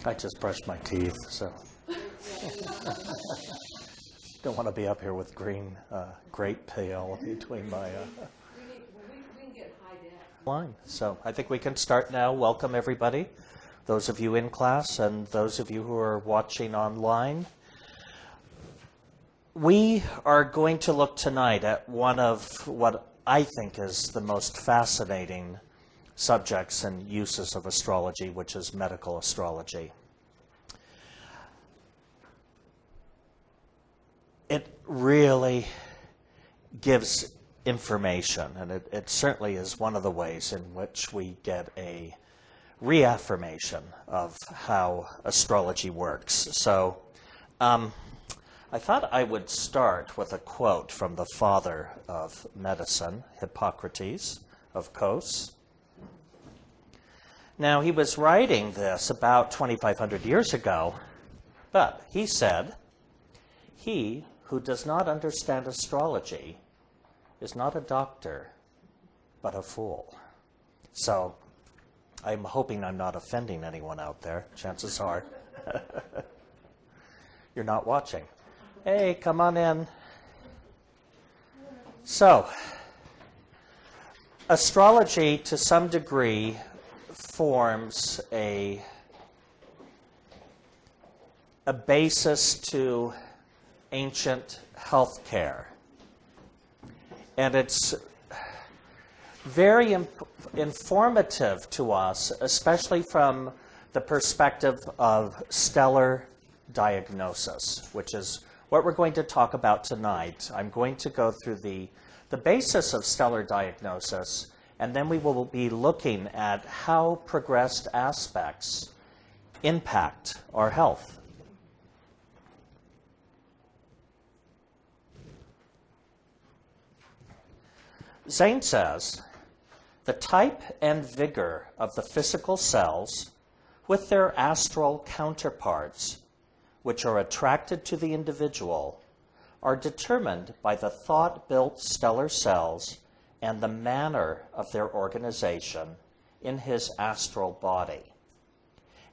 I just brushed my teeth, so don't want to be up here with green grape peel between my line. So I think we can start now. Welcome, everybody, those of you in class and those of you who are watching online. We are going to look tonight at one of what I think is the most fascinating subjects and uses of astrology, which is medical astrology. It really gives information, and it certainly is one of the ways in which we get a reaffirmation of how astrology works. So I thought I would start with a quote from the father of medicine, Hippocrates of Kos. Now, he was writing this about 2,500 years ago, but he said, "He who does not understand astrology is not a doctor, but a fool." So I'm hoping I'm not offending anyone out there. Chances are you're not watching. Hey, come on in. So, astrology, to some degree, forms a basis to ancient health care. And it's very informative to us, especially from the perspective of stellar diagnosis, which is what we're going to talk about tonight. I'm going to go through the basis of stellar diagnosis, and then we will be looking at how progressed aspects impact our health. Zane says, "The type and vigor of the physical cells with their astral counterparts, which are attracted to the individual, are determined by the thought-built stellar cells and the manner of their organization in his astral body.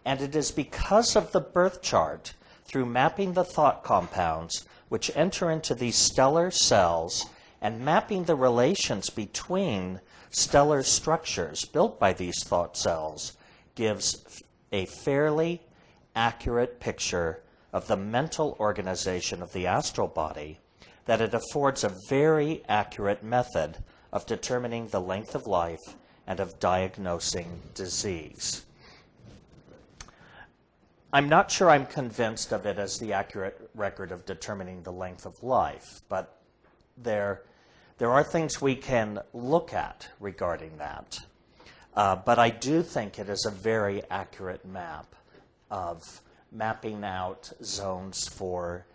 And it is because of the birth chart, through mapping the thought compounds which enter into these stellar cells and mapping the relations between stellar structures built by these thought cells, gives a fairly accurate picture of the mental organization of the astral body, that it affords a very accurate method of determining the length of life and of diagnosing disease." I'm not sure I'm convinced of it as the accurate record of determining the length of life, but there are things we can look at regarding that. But I do think it is a very accurate map of mapping out zones for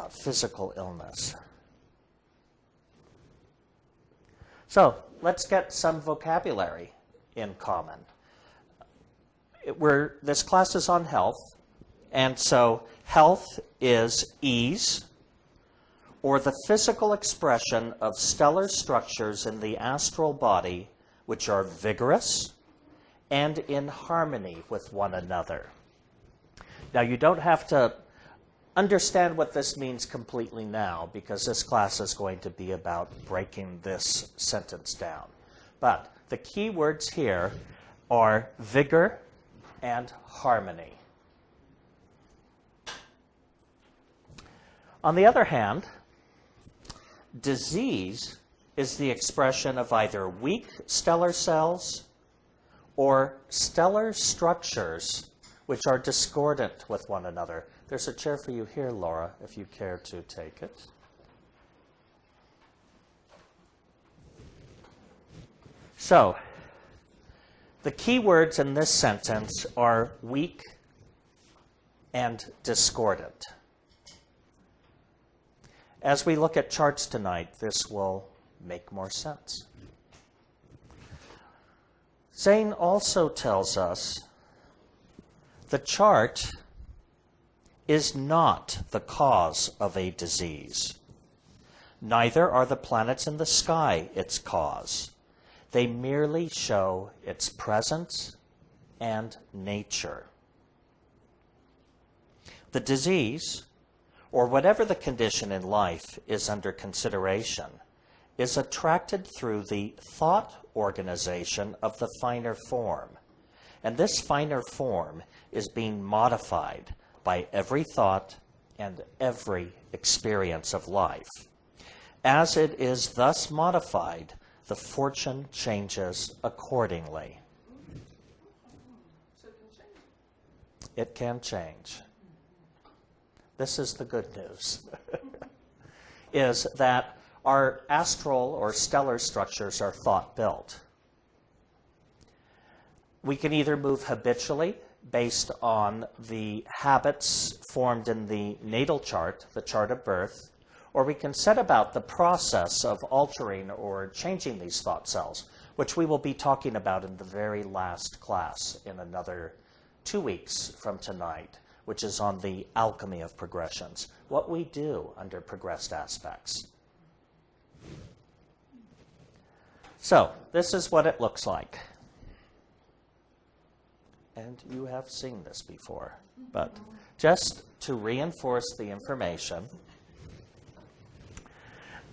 physical illness. So let's get some vocabulary in common. This class is on health, and so health is ease, or the physical expression of stellar structures in the astral body which are vigorous and in harmony with one another. Now, you don't have to understand what this means completely now, because this class is going to be about breaking this sentence down. But the key words here are vigor and harmony. On the other hand, disease is the expression of either weak stellar cells or stellar structures which are discordant with one another. There's a chair for you here, Laura, if you care to take it. So, the key words in this sentence are weak and discordant. As we look at charts tonight, this will make more sense. Zane also tells us the chart is not the cause of a disease. Neither are the planets in the sky its cause. They merely show its presence and nature. The disease, or whatever the condition in life is under consideration, is attracted through the thought organization of the finer form. And this finer form is being modified by every thought and every experience of life. As it is thus modified, the fortune changes accordingly. It can change. This is the good news, is that our astral or stellar structures are thought-built. We can either move habitually based on the habits formed in the natal chart, the chart of birth, or we can set about the process of altering or changing these thought cells, which we will be talking about in the very last class in another 2 weeks from tonight, which is on the alchemy of progressions, what we do under progressed aspects. So, this is what it looks like. And you have seen this before, but just to reinforce the information,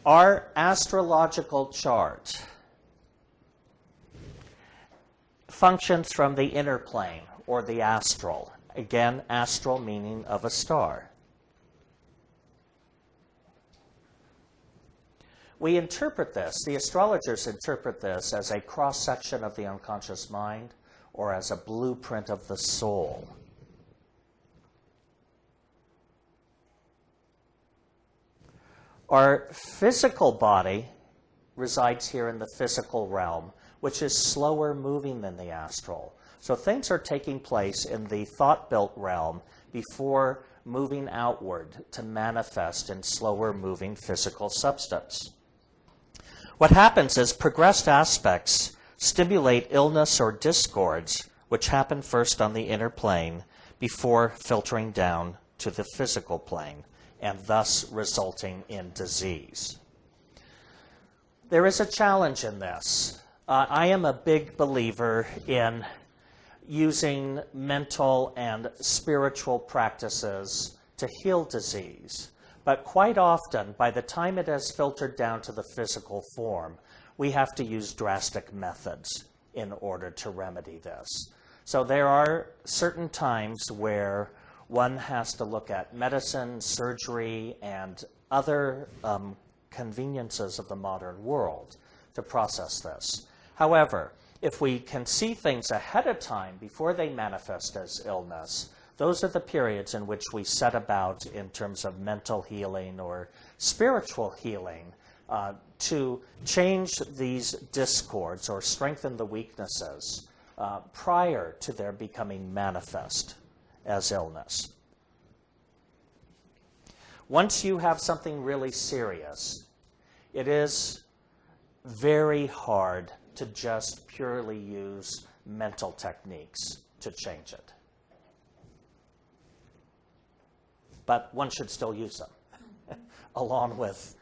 our astrological chart functions from the inner plane, or the astral. Again, astral meaning of a star. We interpret this, the astrologers interpret this as a cross-section of the unconscious mind or as a blueprint of the soul. Our physical body resides here in the physical realm, which is slower moving than the astral. So things are taking place in the thought-built realm before moving outward to manifest in slower moving physical substance. What happens is progressed aspects stimulate illness or discords, which happen first on the inner plane before filtering down to the physical plane, and thus resulting in disease. There is a challenge in this. I am a big believer in using mental and spiritual practices to heal disease. But quite often, by the time it has filtered down to the physical form, we have to use drastic methods in order to remedy this. So there are certain times where one has to look at medicine, surgery, and other conveniences of the modern world to process this. However, if we can see things ahead of time before they manifest as illness, those are the periods in which we set about in terms of mental healing or spiritual healing to change these discords or strengthen the weaknesses prior to their becoming manifest as illness. Once you have something really serious, it is very hard to just purely use mental techniques to change it. But one should still use them, along with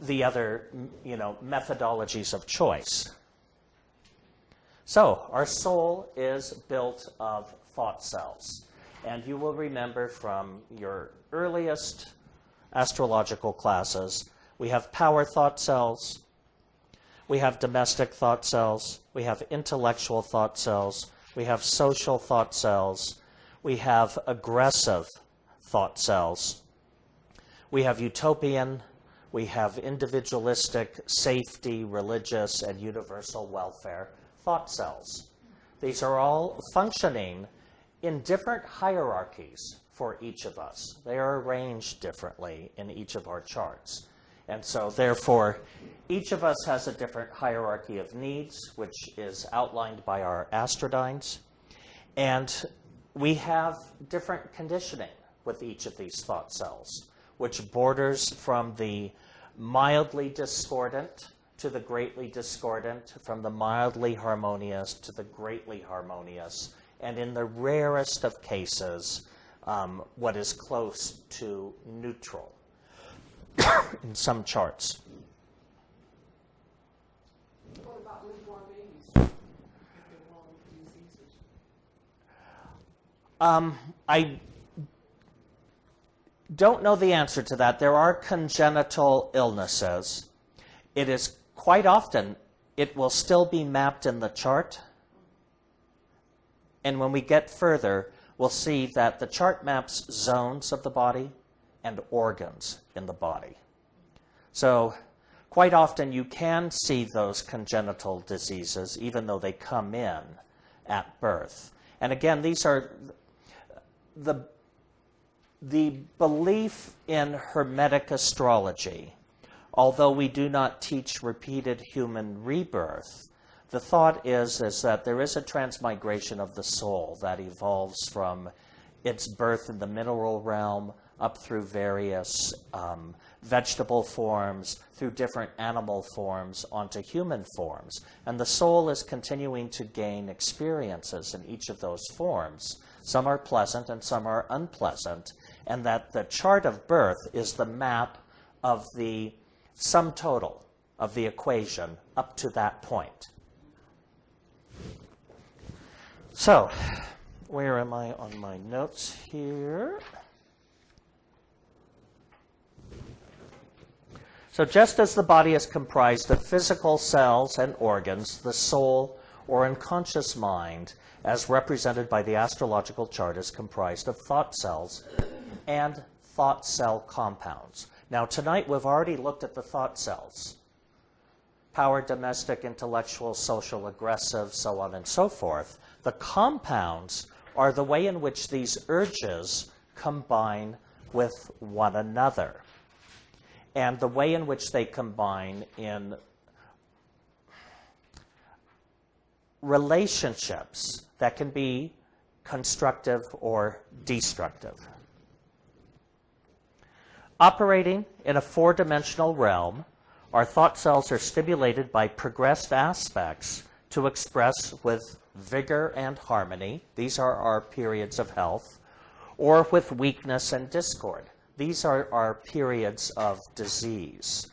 the other, methodologies of choice. So, our soul is built of thought cells. And you will remember from your earliest astrological classes, we have power thought cells, we have domestic thought cells, we have intellectual thought cells, we have social thought cells, we have aggressive thought cells, we have utopian, we have individualistic, safety, religious, and universal welfare thought cells. These are all functioning in different hierarchies for each of us. They are arranged differently in each of our charts. And so, therefore, each of us has a different hierarchy of needs, which is outlined by our astrodynes. And we have different conditioning with each of these thought cells, which borders from the mildly discordant to the greatly discordant, from the mildly harmonious to the greatly harmonious, and in the rarest of cases, what is close to neutral in some charts. What about newborn babies? If they're born with diseases? don't know the answer to that. There are congenital illnesses. It is quite often, it will still be mapped in the chart. And when we get further, we'll see that the chart maps zones of the body and organs in the body. So quite often you can see those congenital diseases even though they come in at birth. And again, these are the belief in Hermetic astrology. Although we do not teach repeated human rebirth, the thought is that there is a transmigration of the soul that evolves from its birth in the mineral realm up through various vegetable forms, through different animal forms, onto human forms. And the soul is continuing to gain experiences in each of those forms. Some are pleasant and some are unpleasant. And that the chart of birth is the map of the sum total of the equation up to that point. So, where am I on my notes here? So just as the body is comprised of physical cells and organs, the soul or unconscious mind, as represented by the astrological chart, is comprised of thought cells and thought cell compounds. Now tonight we've already looked at the thought cells. Power, domestic, intellectual, social, aggressive, so on and so forth. The compounds are the way in which these urges combine with one another, and the way in which they combine in relationships that can be constructive or destructive. Operating in a four-dimensional realm, our thought cells are stimulated by progressed aspects to express with vigor and harmony. These are our periods of health. Or with weakness and discord. These are our periods of disease.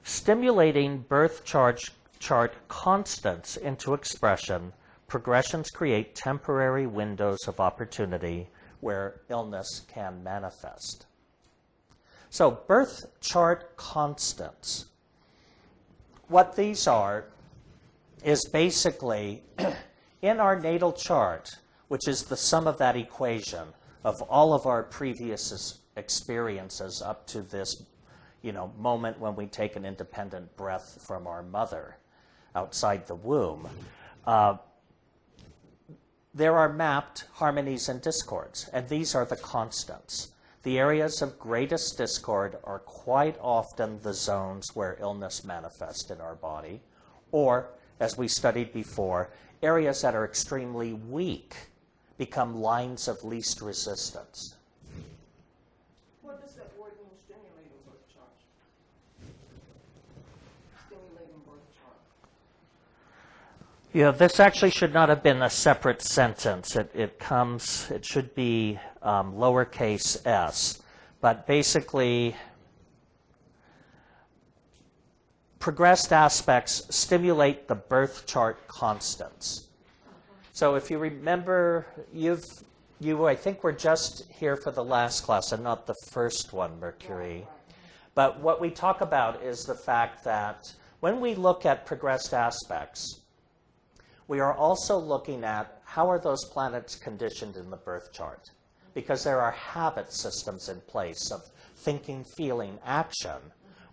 Stimulating birth chart constants into expression, progressions create temporary windows of opportunity where illness can manifest. So birth chart constants. What these are is basically in our natal chart, which is the sum of that equation of all of our previous experiences up to this moment when we take an independent breath from our mother outside the womb. There are mapped harmonies and discords, and these are the constants. The areas of greatest discord are quite often the zones where illness manifests in our body, or, as we studied before, areas that are extremely weak become lines of least resistance. What does that word mean, stimulating birth chart? Stimulating birth chart. Yeah, this actually should not have been a separate sentence. It should be lowercase s. But basically, progressed aspects stimulate the birth chart constants. So if you remember, I think were just here for the last class and not the first one, Mercury. But what we talk about is the fact that when we look at progressed aspects, we are also looking at how are those planets conditioned in the birth chart. Because there are habit systems in place of thinking, feeling, action,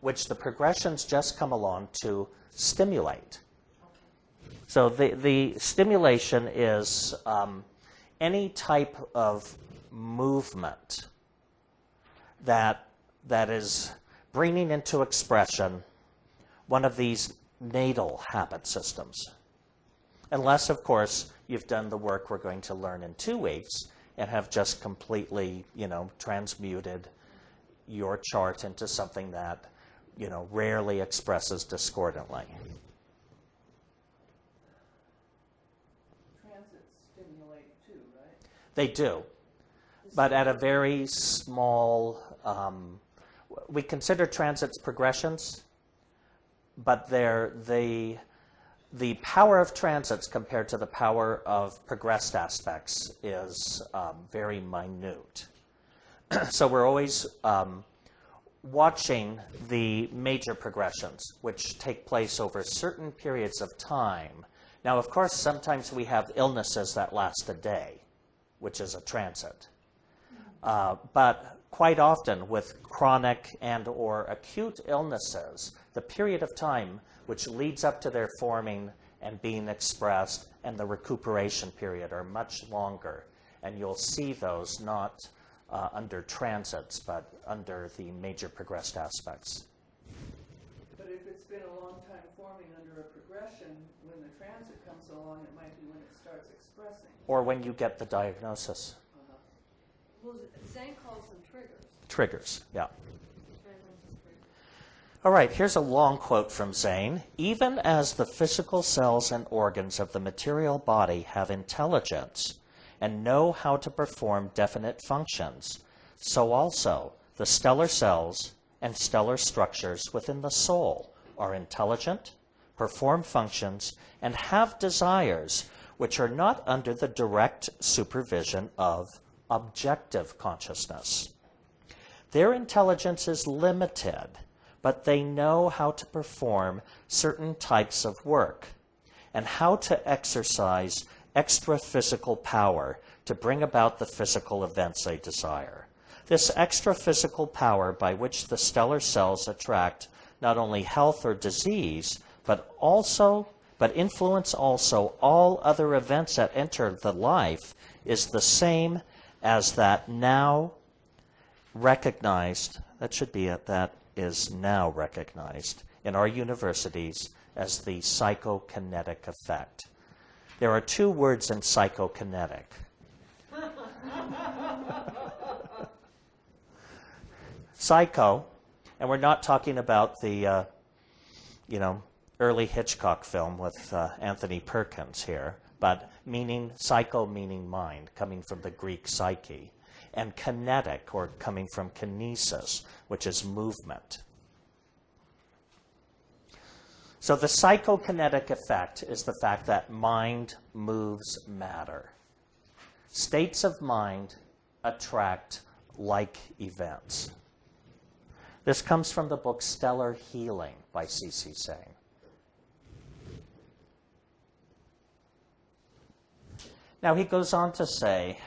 which the progressions just come along to stimulate. So the stimulation is any type of movement that is bringing into expression one of these natal habit systems. Unless, of course, you've done the work we're going to learn in 2 weeks and have just completely, transmuted your chart into something that, rarely expresses discordantly. Transits stimulate too, right? They do, but at a very small, we consider transits progressions, but the the power of transits compared to the power of progressed aspects is very minute. So we're always watching the major progressions, which take place over certain periods of time. Now, of course, sometimes we have illnesses that last a day, which is a transit. But quite often with chronic and or acute illnesses, the period of time which leads up to their forming and being expressed and the recuperation period are much longer. And you'll see those not under transits, but under the major progressed aspects. But if it's been a long time forming under a progression, when the transit comes along, it might be when it starts expressing. Or when you get the diagnosis. Well, Zane calls them triggers. Triggers, yeah. All right, here's a long quote from Zane. Even as the physical cells and organs of the material body have intelligence and know how to perform definite functions, so also the stellar cells and stellar structures within the soul are intelligent, perform functions, and have desires which are not under the direct supervision of objective consciousness. Their intelligence is limited, but they know how to perform certain types of work and how to exercise extra physical power to bring about the physical events they desire. This extra physical power by which the stellar cells attract not only health or disease, but influence also all other events that enter the life, is the same as that now recognized, that should be it, that is now recognized in our universities as the psychokinetic effect. There are two words in psychokinetic. Psycho, and we're not talking about the, early Hitchcock film with Anthony Perkins here, but meaning, psycho meaning mind, coming from the Greek psyche, and kinetic, or coming from kinesis, which is movement. So the psychokinetic effect is the fact that mind moves matter. States of mind attract like events. This comes from the book Stellar Healing by C.C. Sane. Now he goes on to say,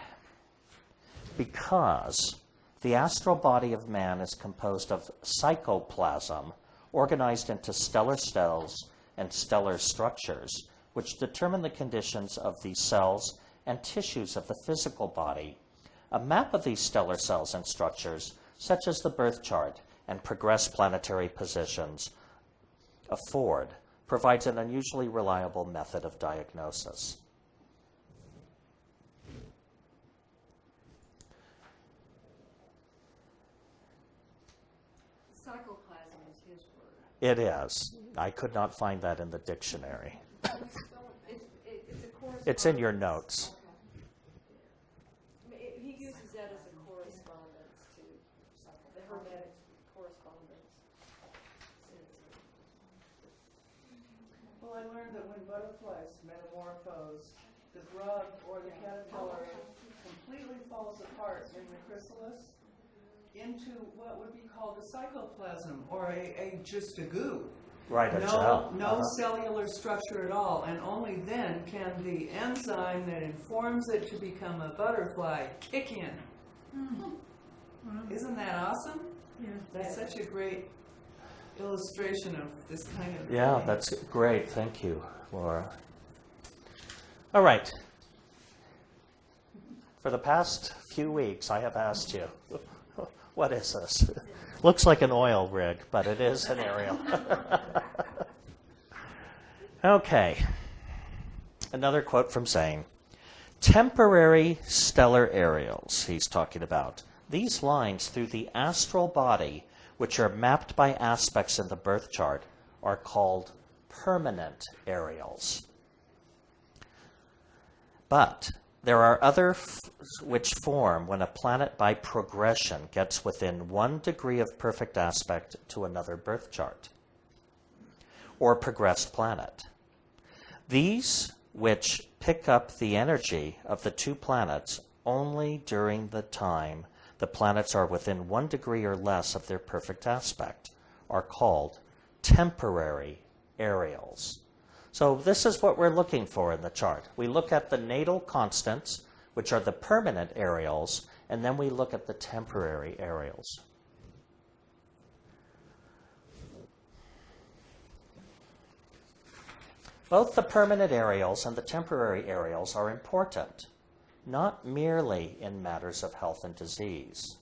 because the astral body of man is composed of psychoplasm organized into stellar cells and stellar structures, which determine the conditions of the cells and tissues of the physical body, a map of these stellar cells and structures, such as the birth chart and progressed planetary positions afford, provides an unusually reliable method of diagnosis. Psychoplasm is his word. It is. I could not find that in the dictionary. It's in your notes. He uses that as a correspondence to the Hermetic correspondence. Well, I learned that when butterflies metamorphose, the grub or the caterpillar completely falls apart in the chrysalis into what would be called a psychoplasm, or just a goo. Right, a gel. No cellular structure at all, and only then can the enzyme that informs it to become a butterfly kick in. Isn't that awesome? Yeah. That's such a great illustration of this kind of Yeah, thing. that's great. Thank you, Laura. All right. For the past few weeks, I have asked you, what is this? Looks like an oil rig, but it is an aerial. Okay. Another quote from Zane. Temporary stellar aerials, he's talking about. These lines through the astral body, which are mapped by aspects in the birth chart, are called permanent aerials. But there are others which form when a planet by progression gets within 1 degree of perfect aspect to another birth chart or progressed planet. These which pick up the energy of the two planets only during the time the planets are within 1 degree or less of their perfect aspect are called temporary aerials. So this is what we're looking for in the chart. We look at the natal constants, which are the permanent aerials, and then we look at the temporary aerials. Both the permanent aerials and the temporary aerials are important, not merely in matters of health and disease,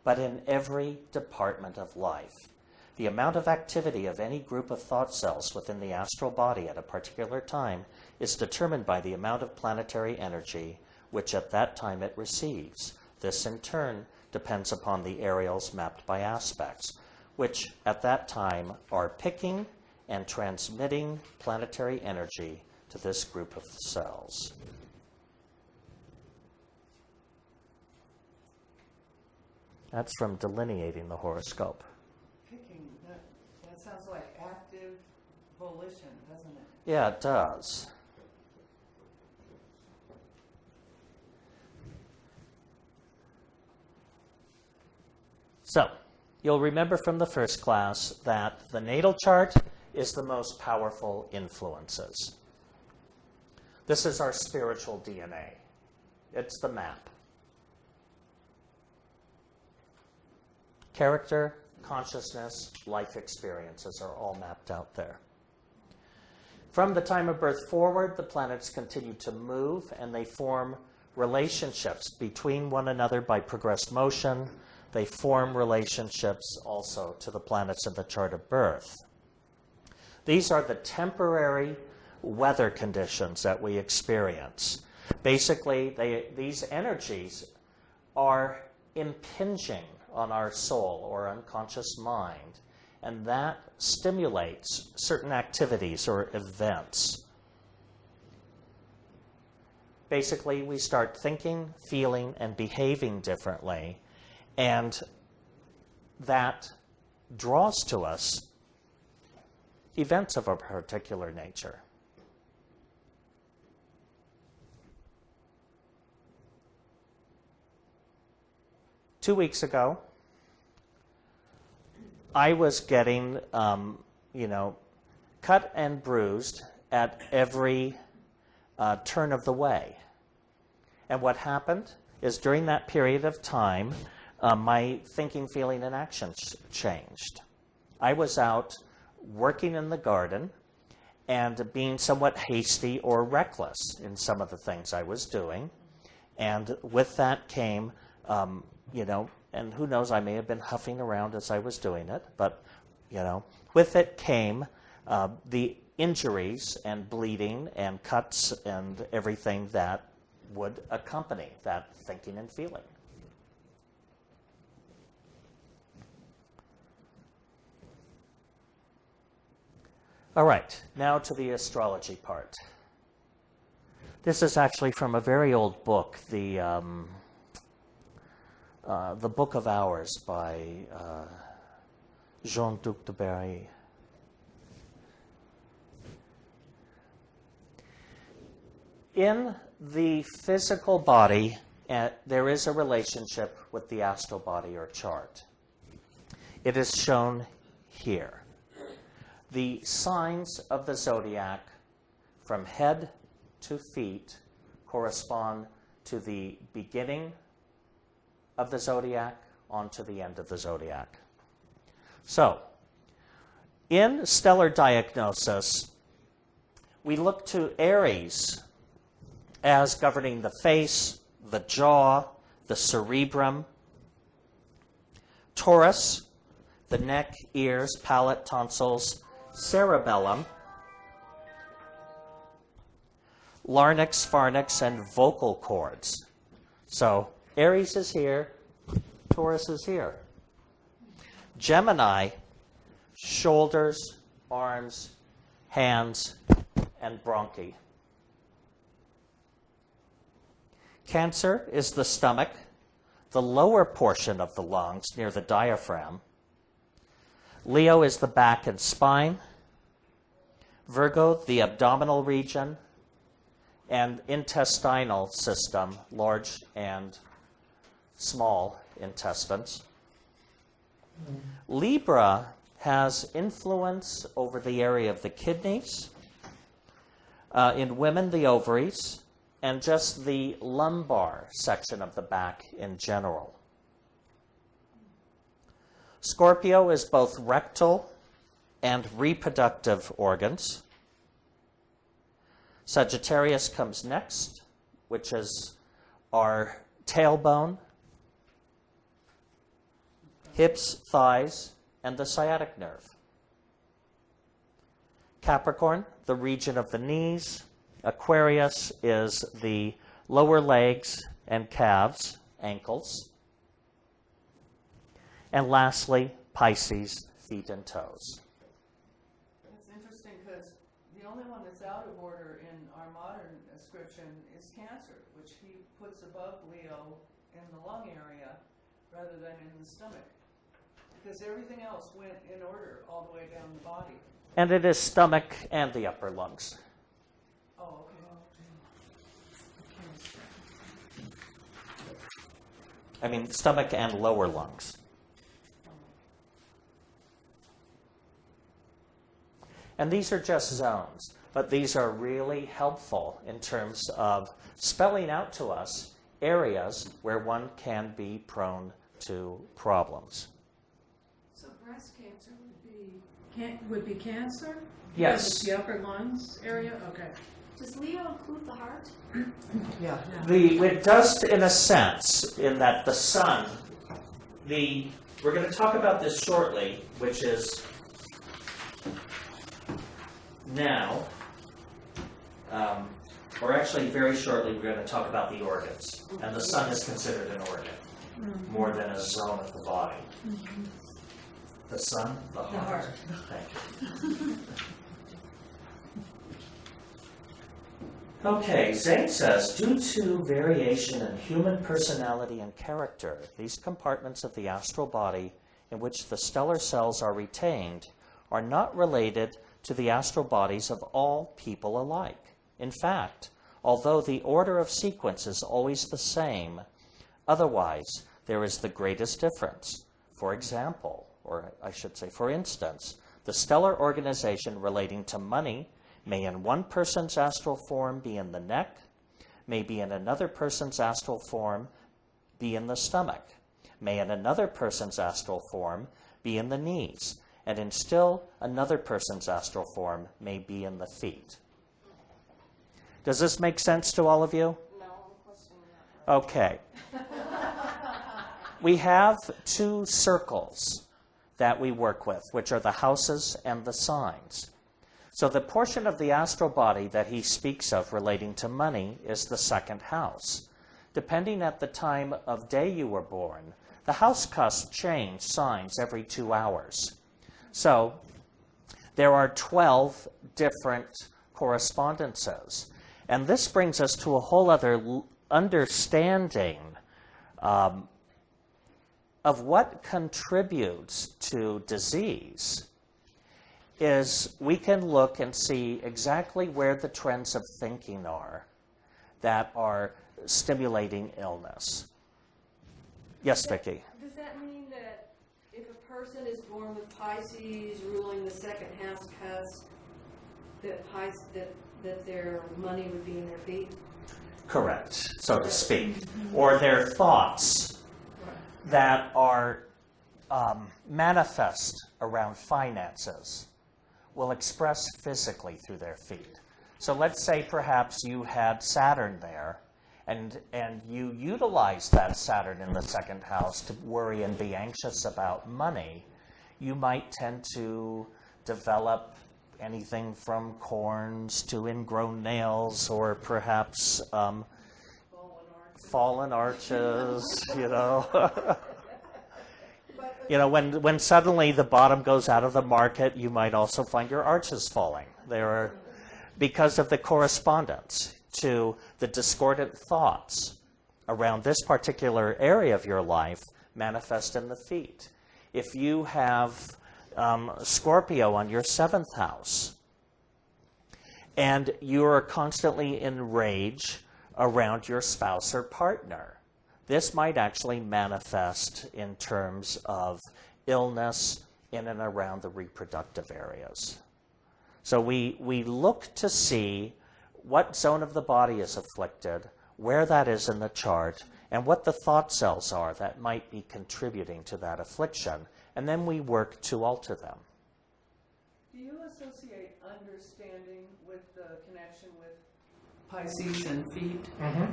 but in every department of life. The amount of activity of any group of thought cells within the astral body at a particular time is determined by the amount of planetary energy which at that time it receives. This in turn depends upon the aerials mapped by aspects, which at that time are picking and transmitting planetary energy to this group of cells. That's from Delineating the Horoscope. Picking, that sounds like active volition, doesn't it? Yeah, it does. So, you'll remember from the first class that the natal chart is the most powerful influences. This is our spiritual DNA. It's the map. Character, consciousness, life experiences are all mapped out there. From the time of birth forward, the planets continue to move and they form relationships between one another by progressed motion. They form relationships also to the planets in the chart of birth. These are the temporary weather conditions that we experience. Basically, these energies are impinging on our soul or unconscious mind, and that stimulates certain activities or events. Basically, we start thinking, feeling, and behaving differently, and that draws to us events of a particular nature. Two weeks ago, I was getting, cut and bruised at every turn of the way. And what happened is during that period of time, my thinking, feeling, and action changed. I was out working in the garden and being somewhat hasty or reckless in some of the things I was doing. And with that came, and who knows, I may have been huffing around as I was doing it, but, with it came the injuries and bleeding and cuts and everything that would accompany that thinking and feeling. All right, now to the astrology part. This is actually from a very old book, the Book of Hours by Jean-Duc de Berry. In the physical body, there is a relationship with the astral body or chart. It is shown here. The signs of the zodiac from head to feet correspond to the beginning of the zodiac on to the end of the zodiac. So, in stellar diagnosis, we look to Aries as governing the face, the jaw, the cerebrum. Taurus, the neck, ears, palate, tonsils, cerebellum, larynx, pharynx, and vocal cords. So Aries is here, Taurus is here. Gemini, shoulders, arms, hands, and bronchi. Cancer is the stomach, the lower portion of the lungs near the diaphragm. Leo is the back and spine. Virgo, the abdominal region, and intestinal system, large and small intestines. Libra has influence over the area of the kidneys, in women, the ovaries, and just the lumbar section of the back in general. Scorpio is both rectal and reproductive organs. Sagittarius comes next, which is our tailbone, hips, thighs, and the sciatic nerve. Capricorn, the region of the knees. Aquarius is the lower legs and calves, ankles. And lastly, Pisces, feet and toes. It's interesting because the only one that's out of order in our modern description is Cancer, which he puts above Leo in the lung area rather than in the stomach. Because everything else went in order all the way down the body. And it is stomach and the upper lungs. Oh, okay. I mean, stomach and lower lungs. And these are just zones, but these are really helpful in terms of spelling out to us areas where one can be prone to problems. So breast cancer would be cancer? Yes. Because it's the upper lungs area? Okay. Does Leo include the heart? Yeah. It does in a sense, in that the sun, we're going to talk about this shortly, which is now, or actually very shortly, we're going to talk about the organs. And the sun is considered an organ, more than a zone of the body. The sun, the heart. Thank you. Okay, Zane says, due to variation in human personality and character, these compartments of the astral body in which the stellar cells are retained are not related to the astral bodies of all people alike. In fact, although the order of sequence is always the same, otherwise there is the greatest difference. For example, or I should say for instance, the stellar organization relating to money may in one person's astral form be in the neck, may be in another person's astral form be in the stomach, may in another person's astral form be in the knees, and in still another person's astral form may be in the feet. Does this make sense to all of you? No, I'm questioning that. Okay. We have two circles that we work with, which are the houses and the signs. So the portion of the astral body that he speaks of relating to money is the second house. Depending at the time of day you were born, the house cusps change signs every 2 hours. So there are 12 different correspondences. And this brings us to a whole other understanding of what contributes to disease. Is we can look and see exactly where the trends of thinking are that are stimulating illness. Yes, Vicki? Does that mean that if a person is born with Pisces ruling the second house cusp, that their money would be in their feet? Correct, so to speak. Or their thoughts that are manifest around finances will express physically through their feet. So let's say perhaps you had Saturn there, and you utilized that Saturn in the second house to worry and be anxious about money. You might tend to develop anything from corns to ingrown nails, or perhaps fallen arches, you know. You know, when suddenly the bottom goes out of the market, you might also find your arches falling. There are, because of the correspondence to the discordant thoughts around this particular area of your life manifest in the feet. If you have Scorpio on your 7th house, And you are constantly in rage around your spouse or partner. This might actually manifest in terms of illness in and around the reproductive areas. So we look to see what zone of the body is afflicted, where that is in the chart, and what the thought cells are that might be contributing to that affliction, and then we work to alter them. Do you associate understanding with the connection with Pisces and feet? Mm-hmm.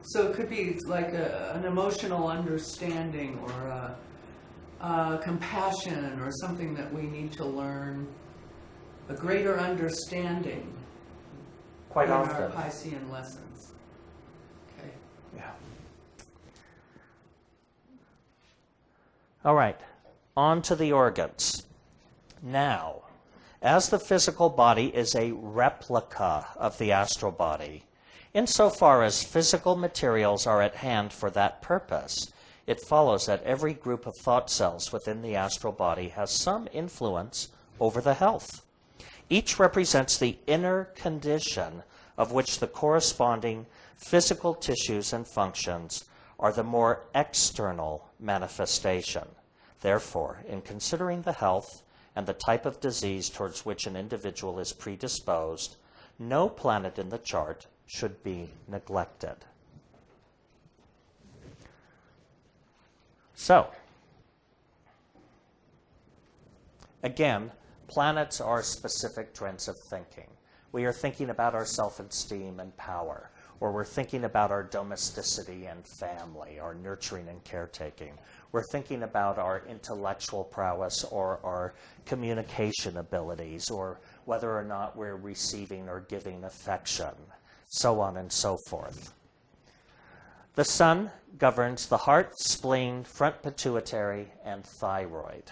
So it could be like an emotional understanding or a compassion or something that we need to learn, a greater understanding Quite in often. our Piscean lessons. Okay. Yeah. All right, on to the organs. Now, as the physical body is a replica of the astral body, insofar as physical materials are at hand for that purpose, it follows that every group of thought cells within the astral body has some influence over the health. Each represents the inner condition of which the corresponding physical tissues and functions are the more external manifestation. Therefore, in considering the health and the type of disease towards which an individual is predisposed, no planet in the chart should be neglected. So, again, planets are specific trends of thinking. We are thinking about our self-esteem and power, or we're thinking about our domesticity and family, our nurturing and caretaking. We're thinking about our intellectual prowess or our communication abilities, or whether or not we're receiving or giving affection, so on and so forth. The sun governs the heart, spleen, front pituitary, and thyroid.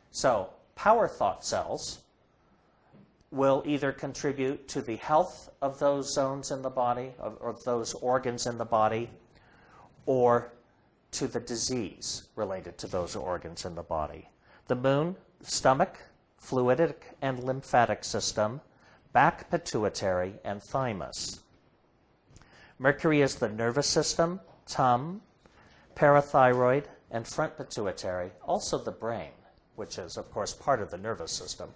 So, power thought cells will either contribute to the health of those zones in the body, or those organs in the body, or to the disease related to those organs in the body. The moon, stomach, fluidic and lymphatic system, back pituitary, and thymus. Mercury is the nervous system, tum, parathyroid, and front pituitary, also the brain, which is, of course, part of the nervous system.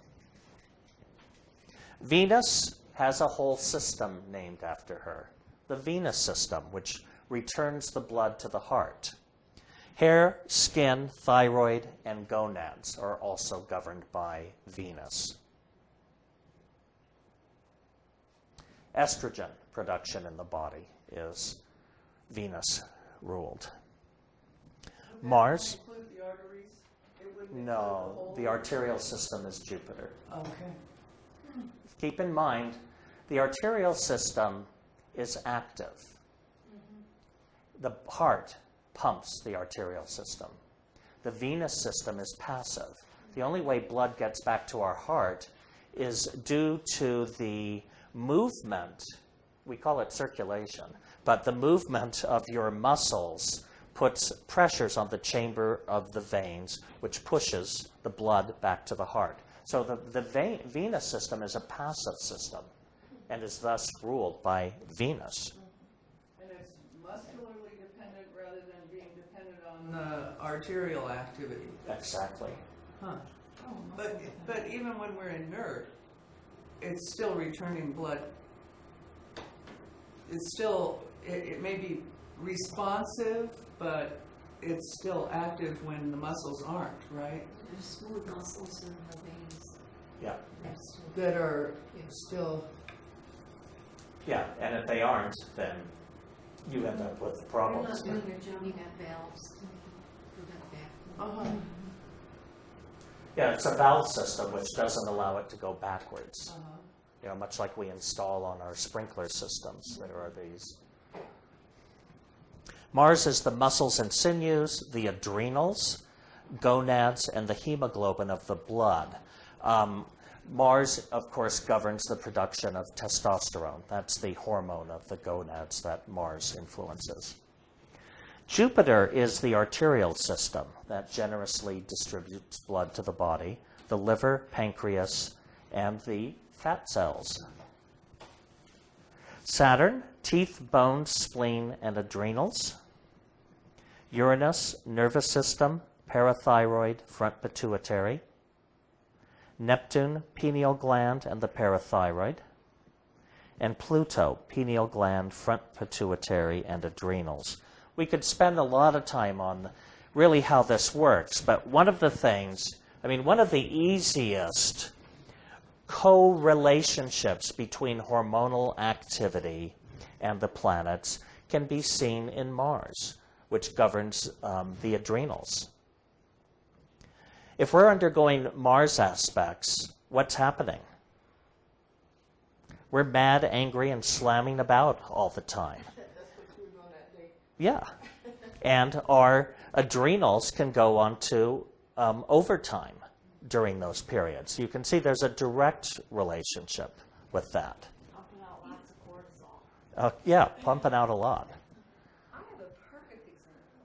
Venus has a whole system named after her, the Venus system, which returns the blood to the heart. Hair, skin, thyroid, and gonads are also governed by Venus. Estrogen production in the body is Venus ruled. Mars? Include the arteries? It wouldn't include No, the whole- arterial system is Jupiter. Okay. Keep in mind, the arterial system is active. The heart pumps the arterial system. The venous system is passive. The only way blood gets back to our heart is due to the movement, we call it circulation, but the movement of your muscles puts pressures on the chamber of the veins, which pushes the blood back to the heart. So the venous system is a passive system and is thus ruled by Venus. And it's muscularly dependent rather than being dependent on the arterial activity. Exactly. Huh. But even when we're inert, it's still returning blood. It's still, it may be responsive, but it's still active when the muscles aren't, right? There's smooth muscles in the veins. Yeah. That are still, Yeah, and if they aren't, then you end up with You're problems. not doing your joining at valves. We're gonna back. Yeah, it's a valve system which doesn't allow it to go backwards. You know, much like we install on our sprinkler systems. There are these. Mars is the muscles and sinews, the adrenals, gonads, and the hemoglobin of the blood. Mars, of course, governs the production of testosterone. That's the hormone of the gonads that Mars influences. Jupiter is the arterial system that generously distributes blood to the body. the liver, pancreas, and the fat cells. Saturn, teeth, bones, spleen, and adrenals. Uranus, nervous system, parathyroid, front pituitary. Neptune, pineal gland, and the parathyroid. And Pluto, pineal gland, front pituitary, and adrenals. We could spend a lot of time on really how this works, but one of the things, one of the easiest co-relationships between hormonal activity and the planets can be seen in Mars, which governs the adrenals. If we're undergoing Mars aspects, what's happening? We're mad, angry, and slamming about all the time. That's what you were on that day. Yeah. And our adrenals can go on to overtime during those periods. You can see there's a direct relationship with that. Pumping out lots of cortisol. Yeah, pumping out a lot. I have a perfect example.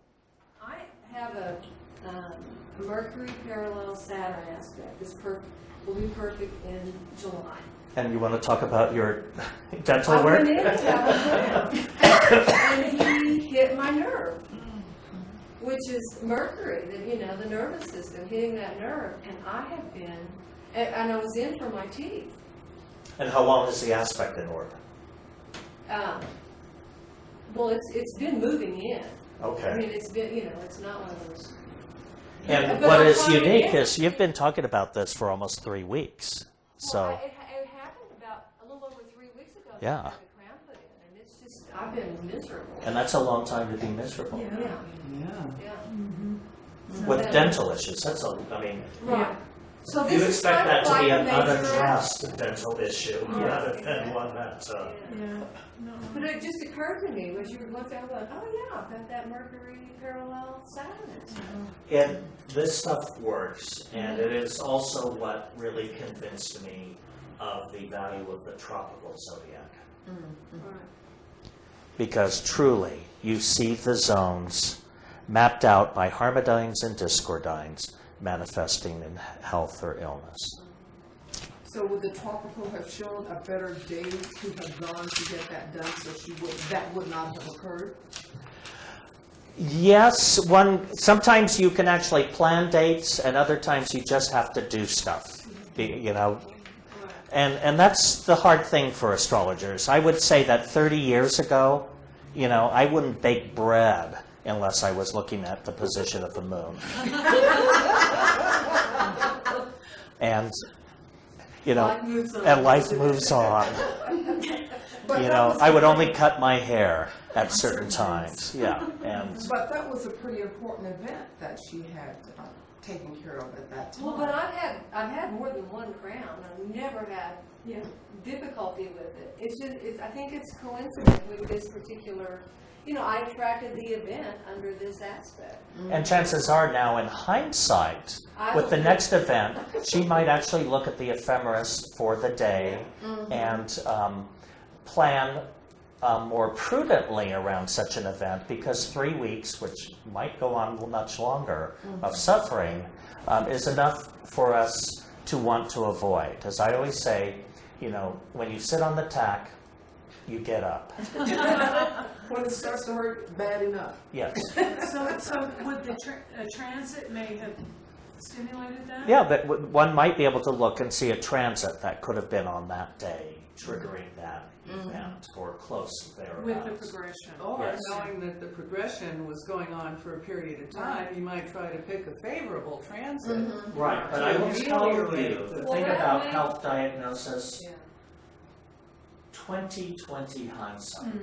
I have a Mercury parallel Saturn aspect. This will be perfect in July. And you want to talk about your dental I work? went in to have a exam, and he hit my nerve, which is Mercury, the nervous system, hitting that nerve. And I have been, and I was in for my teeth. And how long is the aspect in orbit? Well, it's been moving in. Okay. It's been, it's not one of those. And But what I'm is finding unique it. is you've been talking about this for almost 3 weeks. So, Well, it happened about a little over 3 weeks ago. that Yeah. I had the crown put in, and it's just, I've been miserable. and that's a long time to be miserable. Yeah, Yeah. yeah. With dental issues, that's Right. So you this is expect kind that of to like be a an major. unaddressed dental issue rather than one that, Yeah. No. But it just occurred to me, as you were looking, I went, oh yeah, I've got that Mercury parallel Saturn. and this stuff works, and it is also what really convinced me of the value of the tropical zodiac. Right. Because truly, you see the zones mapped out by harmodines and discordines manifesting in health or illness. So would the tropical have shown a better day to have gone to get that done, so that would not have occurred? Yes, sometimes you can actually plan dates, and other times you just have to do stuff, And that's the hard thing for astrologers. I would say that 30 years ago, I wouldn't bake bread unless I was looking at the position of the moon. And, life moves on. I would only cut my hair at certain times. Yeah, But that was a pretty important event that she had taken care of at that time. Well, but I've had more than one crown. I've never had difficulty with it. It's just, I think it's coincident with this particular. I attracted the event under this aspect. And chances are now, in hindsight, with the next event, she might actually look at the ephemeris for the day and plan more prudently around such an event, because 3 weeks, which might go on much longer, of suffering is enough for us to want to avoid. As I always say, when you sit on the tack, you get up. When it starts to hurt bad enough. Yes. So would the transit may have stimulated that? Yeah, but one might be able to look and see a transit that could have been on that day, triggering that event, or close thereabouts. With the progression. Or Yes. knowing that the progression was going on for a period of time, you might try to pick a favorable transit. Right, but I will tell you, the thing about health diagnosis, 20/20 hindsight.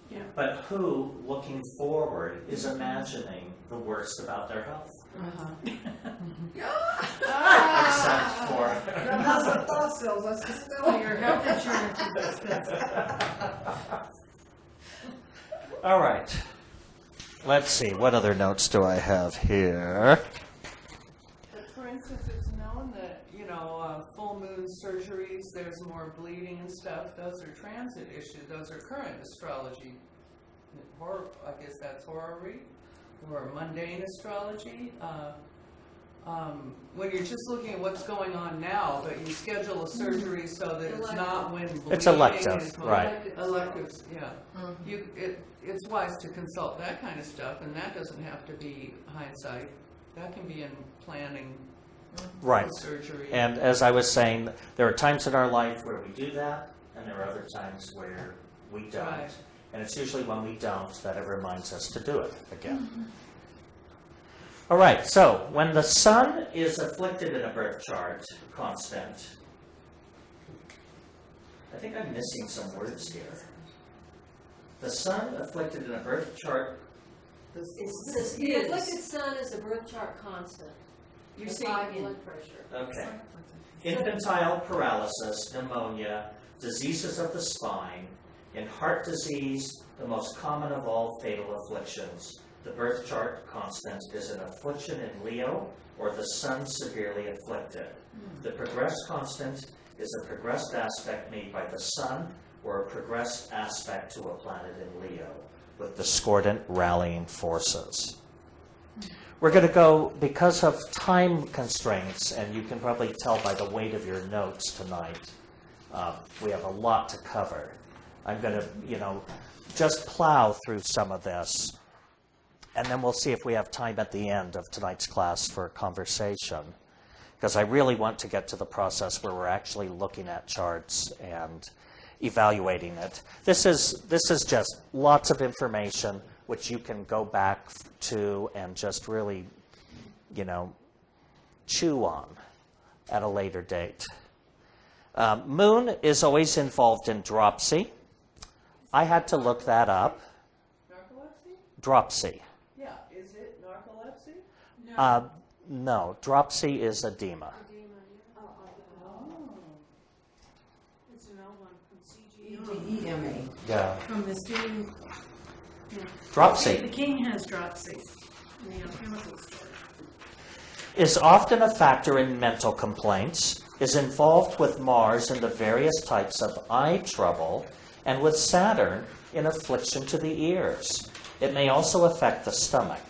Yeah. But who, looking forward, is imagining the worst about their health? Except for... How's the thought cells? Let's just Oh, your health insurance is expensive. All right. Let's see, what other notes do I have here? But for instance, it's known that, full moon surgeries, there's more bleeding and stuff. Those are transit issues. Those are current astrology. I guess that's horary or mundane astrology. when you're just looking at what's going on now, but you schedule a surgery so that it's not when bleeding. It's elective, is going- right. Electives, yeah. It's wise to consult that kind of stuff, and that doesn't have to be hindsight. That can be in planning Right. surgery. And as I was saying, there are times in our life where we do that, and there are other times where we don't. Right. And it's usually when we don't that it reminds us to do it again. All right, so when the sun is afflicted in a birth chart, constant, I think I'm missing some words here. The sun afflicted in a birth chart, The afflicted sun is a birth chart constant. You With see, high blood pressure. okay. Infantile paralysis, pneumonia, diseases of the spine, in heart disease, the most common of all fatal afflictions. The birth chart constant is an affliction in Leo or the sun severely afflicted. The progressed constant is a progressed aspect made by the sun or a progressed aspect to a planet in Leo with discordant rallying forces. We're going to go, because of time constraints, and you can probably tell by the weight of your notes tonight, we have a lot to cover. I'm going to, just plow through some of this, and then we'll see if we have time at the end of tonight's class for a conversation, because I really want to get to the process where we're actually looking at charts and evaluating it. This is just lots of information which you can go back to and just really, chew on at a later date. Moon is always involved in dropsy. I had to look that up. Narcolepsy? Dropsy. Yeah, is it narcolepsy? No, dropsy is edema. It's an L one from CGE. EMA. Yeah. From the steam. Yeah. Dropsy The king has dropsy in the alchemical store. is often a factor in mental complaints, is involved with Mars in the various types of eye trouble, and with Saturn in affliction to the ears. It may also affect the stomach.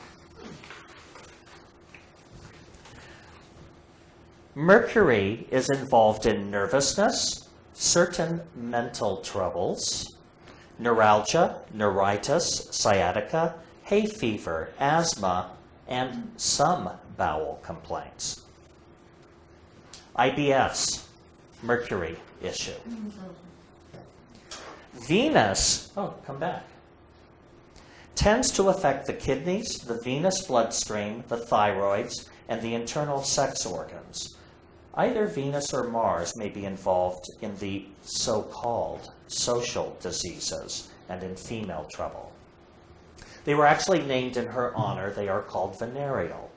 Mercury is involved in nervousness, certain mental troubles, neuralgia, neuritis, sciatica, hay fever, asthma, and some bowel complaints. IBS, Mercury issue. Venus, come back, tends to affect the kidneys, the venous bloodstream, the thyroids, and the internal sex organs. Either Venus or Mars may be involved in the so-called social diseases and in female trouble. They were actually named in her honor. They are called venereal.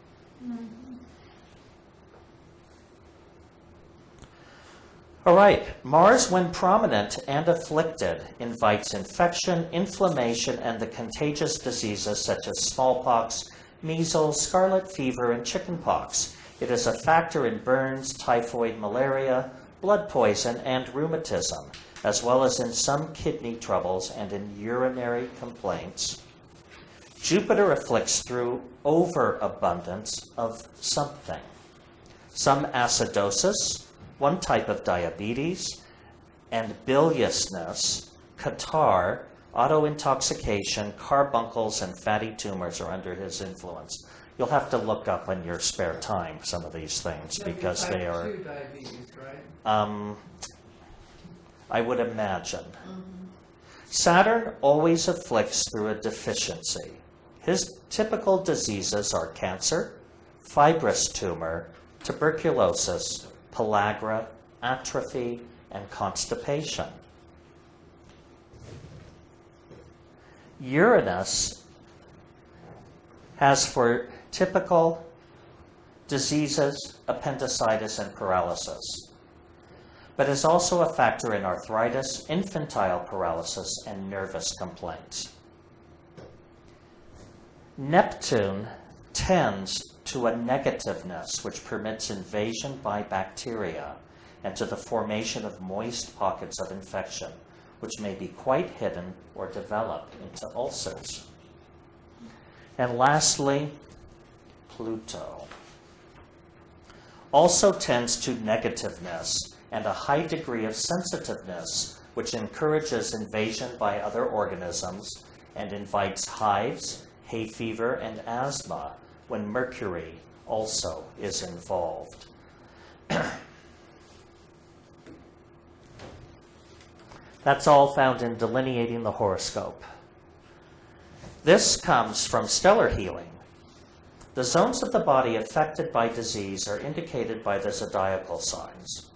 All right, Mars, when prominent and afflicted, invites infection, inflammation, and the contagious diseases such as smallpox, measles, scarlet fever, and chickenpox. It is a factor in burns, typhoid, malaria, blood poison, and rheumatism, as well as in some kidney troubles and in urinary complaints. Jupiter afflicts through overabundance of something. Some acidosis, one type of diabetes, and biliousness, catarrh, autointoxication, carbuncles, and fatty tumors are under his influence. You'll have to look up in your spare time some of these things because they are... Type 2 diabetes, right? I would imagine. Saturn always afflicts through a deficiency. His typical diseases are cancer, fibrous tumor, tuberculosis, pellagra, atrophy, and constipation. Uranus has for typical diseases appendicitis and paralysis, but is also a factor in arthritis, infantile paralysis, and nervous complaints. Neptune tends to a negativeness which permits invasion by bacteria and to the formation of moist pockets of infection, which may be quite hidden or develop into ulcers. And lastly, Pluto. also tends to negativeness and a high degree of sensitiveness, which encourages invasion by other organisms and invites hives, hay fever, and asthma when Mercury also is involved. That's all found in Delineating the Horoscope. This comes from stellar healing. The zones of the body affected by disease are indicated by the zodiacal signs.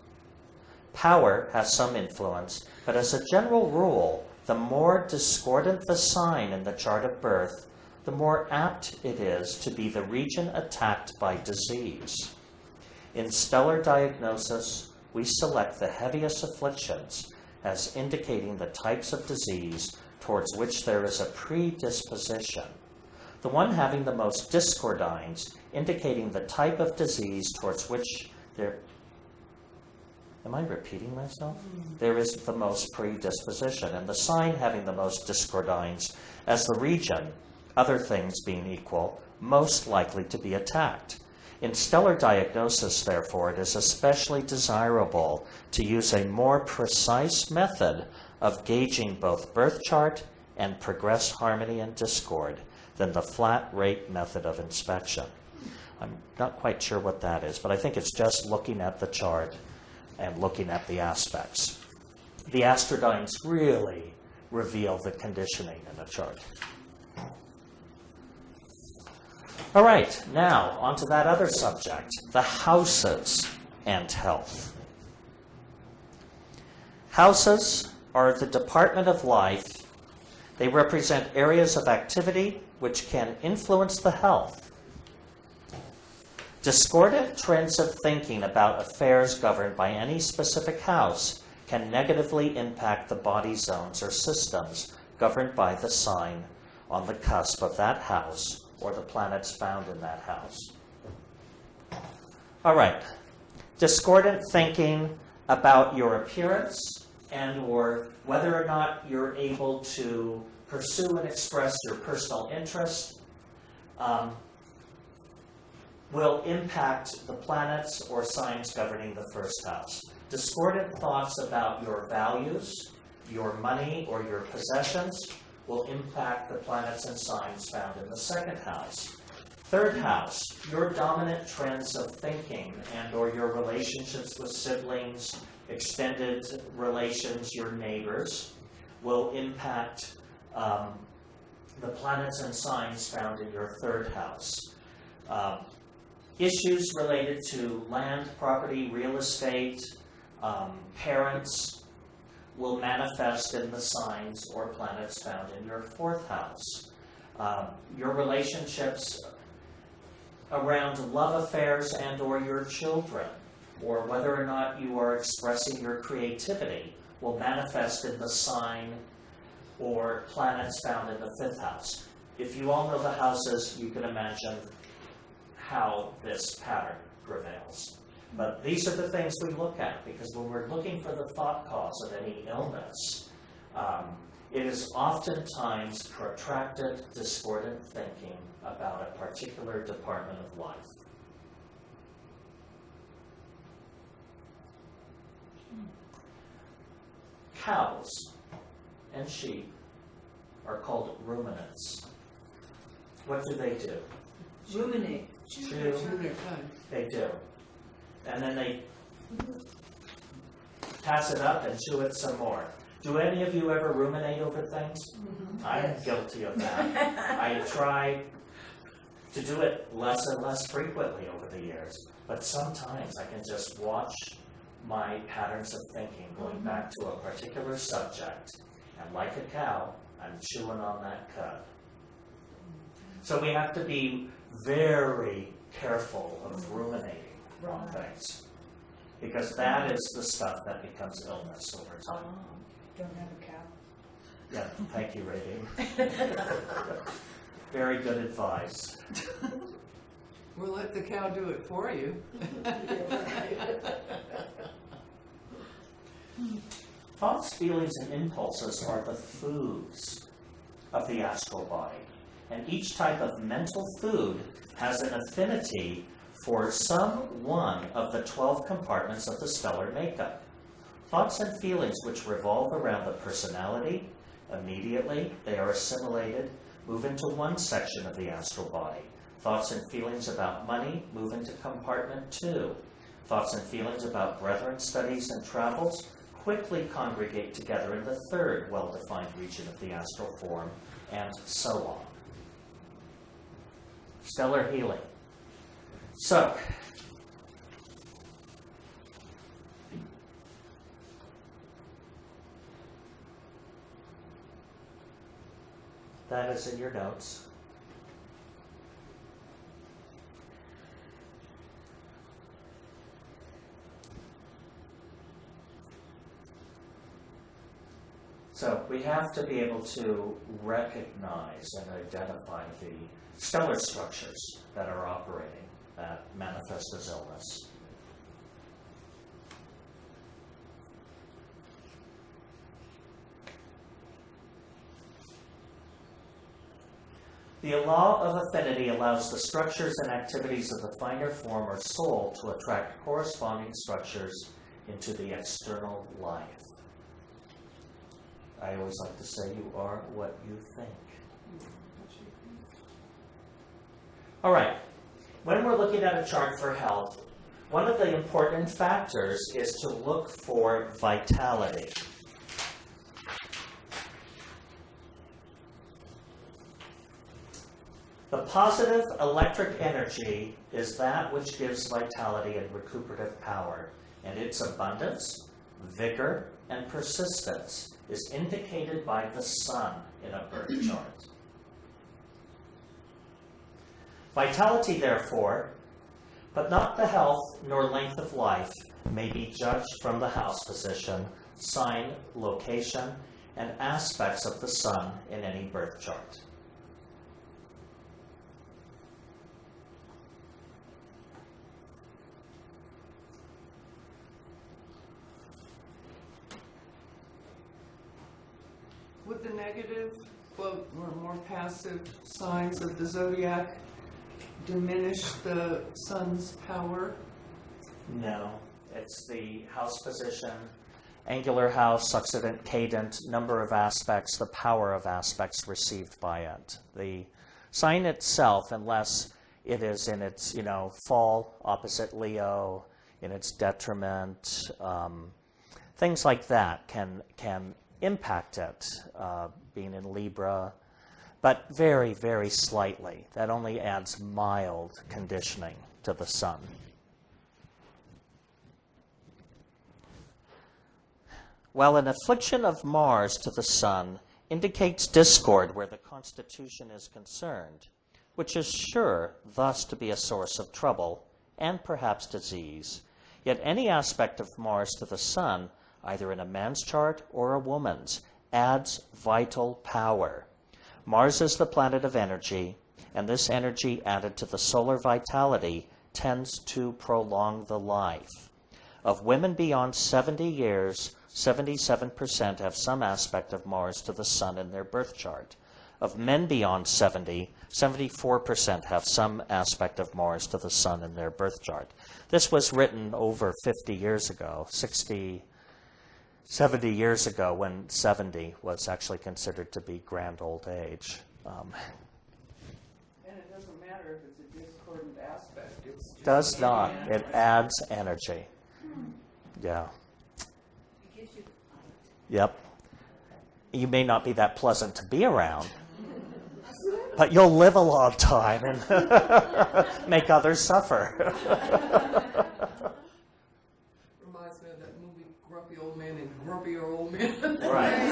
Power has some influence, but as a general rule, the more discordant the sign in the chart of birth, the more apt it is to be the region attacked by disease. In stellar diagnosis, we select the heaviest afflictions as indicating the types of disease towards which there is a predisposition. The one having the most discordines, indicating the type of disease towards which there... Am I repeating myself? There is the most predisposition, and the sign having the most discordines as the region, other things being equal, most likely to be attacked. In stellar diagnosis, therefore, it is especially desirable to use a more precise method of gauging both birth chart and progressed harmony and discord than the flat rate method of inspection. I'm not quite sure what that is, but I think it's just looking at the chart and looking at the aspects. The astrodynes really reveal the conditioning in a chart. All right, now on to that other subject, the houses and health. Houses are the department of life. They represent areas of activity which can influence the health. Discordant trends of thinking about affairs governed by any specific house can negatively impact the body zones or systems governed by the sign on the cusp of that house or the planets found in that house. All right, discordant thinking about your appearance and or whether or not you're able to pursue and express your personal interest will impact the planets or signs governing the first house. Discordant thoughts about your values, your money, or your possessions will impact the planets and signs found in the second house. Third house, your dominant trends of thinking and or your relationships with siblings, extended relations, your neighbors, will impact the planets and signs found in your third house. Issues related to land, property, real estate, parents will manifest in the signs or planets found in your fourth house. Your relationships around love affairs and or your children, or whether or not you are expressing your creativity, will manifest in the sign or planets found in the fifth house. If you all know the houses, you can imagine how this pattern prevails. But these are the things we look at, because when we're looking for the thought cause of any illness, it is oftentimes protracted, discordant thinking about a particular department of life. Cows and sheep are called ruminants. What do they do? Ruminate. Chew. They do. And then they pass it up and chew it some more. Do any of you ever ruminate over things? Mm-hmm. I'm guilty of that. I try to do it less and less frequently over the years, but sometimes I can just watch my patterns of thinking going back to a particular subject, and like a cow, I'm chewing on that cud. So we have to be very careful of ruminating on things, because that is the stuff that becomes illness over time. Don't have a cow. Yeah, thank you, Radine. Very good advice. We'll let the cow do it for you. Thoughts, feelings, and impulses are the foods of the astral body. And each type of mental food has an affinity for some one of the 12 compartments of the stellar makeup. Thoughts and feelings which revolve around the personality, immediately they are assimilated, move into one section of the astral body. Thoughts and feelings about money move into compartment 2. Thoughts and feelings about brethren, studies, and travels quickly congregate together in the 3rd well-defined region of the astral form, and so on. Stellar healing. So, that is in your notes. So we have to be able to recognize and identify the stellar structures that are operating that manifest as illness. The law of affinity allows the structures and activities of the finer form or soul to attract corresponding structures into the external life. I always like to say you are what you think. All right. When we're looking at a chart for health, one of the important factors is to look for vitality. The positive electric energy is that which gives vitality and recuperative power, and its abundance, vigor, and persistence is indicated by the sun in a birth chart. Vitality, therefore, but not the health nor length of life, may be judged from the house position, sign, location, and aspects of the sun in any birth chart. Would the negative, quote, or more passive signs of the zodiac diminish the sun's power? No. It's the house position, angular house, succedent, cadent, number of aspects, the power of aspects received by it. The sign itself, unless it is in its, fall opposite Leo, in its detriment, things like that can impact it, being in Libra, but very, very slightly. That only adds mild conditioning to the sun. While an affliction of Mars to the sun indicates discord where the constitution is concerned, which is sure thus to be a source of trouble and perhaps disease, yet any aspect of Mars to the sun, either in a man's chart or a woman's, adds vital power. Mars is the planet of energy, and this energy added to the solar vitality tends to prolong the life. Of women beyond 70 years, 77% have some aspect of Mars to the sun in their birth chart. Of men beyond 70, 74% have some aspect of Mars to the sun in their birth chart. This was written over 50 years ago, 70 years ago, when 70 was actually considered to be grand old age. And it doesn't matter if it's a discordant aspect. It Does not. It adds energy. Yeah. It gives you the fight. Yep. You may not be that pleasant to be around, but you'll live a long time and make others suffer. Reminds me of that movie, Grumpy Old Man and Grumpier Old Man. Right.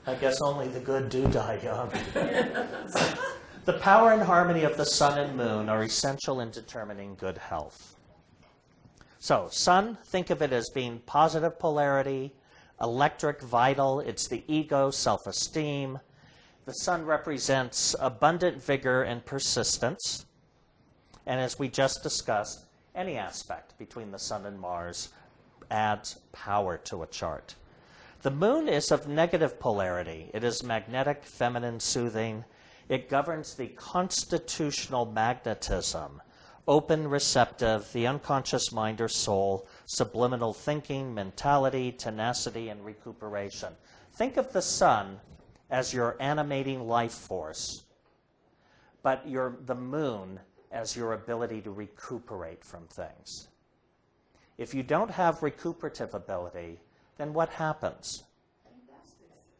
I guess only the good do die young. The power and harmony of the sun and moon are essential in determining good health. So, sun, think of it as being positive polarity, electric, vital. It's the ego, self-esteem. The sun represents abundant vigor and persistence. And as we just discussed, any aspect between the sun and Mars adds power to a chart. The moon is of negative polarity. It is magnetic, feminine, soothing. It governs the constitutional magnetism, open, receptive, the unconscious mind or soul, subliminal thinking, mentality, tenacity, and recuperation. Think of the sun as your animating life force, but the moon as your ability to recuperate from things. If you don't have recuperative ability, then what happens?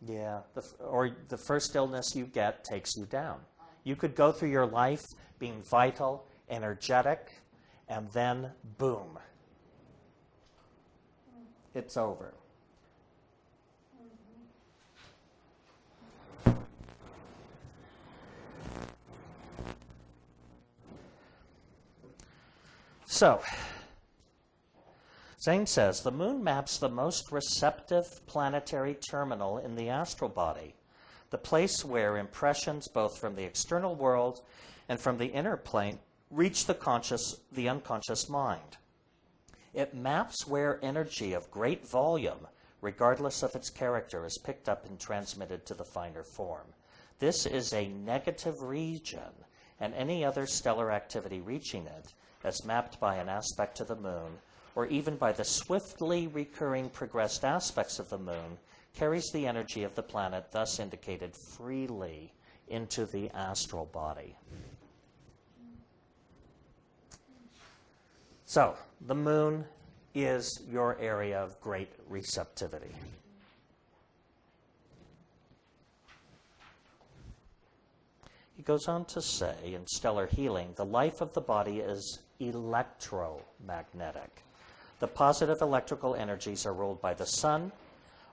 Yeah, or the first illness you get takes you down. You could go through your life being vital, energetic, and then boom, it's over. So, Zane says, the moon maps the most receptive planetary terminal in the astral body, the place where impressions both from the external world and from the inner plane reach the unconscious mind. It maps where energy of great volume, regardless of its character, is picked up and transmitted to the finer form. This is a negative region, and any other stellar activity reaching it, as mapped by an aspect to the moon, or even by the swiftly recurring progressed aspects of the moon, carries the energy of the planet thus indicated freely into the astral body. So, the moon is your area of great receptivity. He goes on to say, in stellar healing, the life of the body is electromagnetic. The positive electrical energies are ruled by the sun.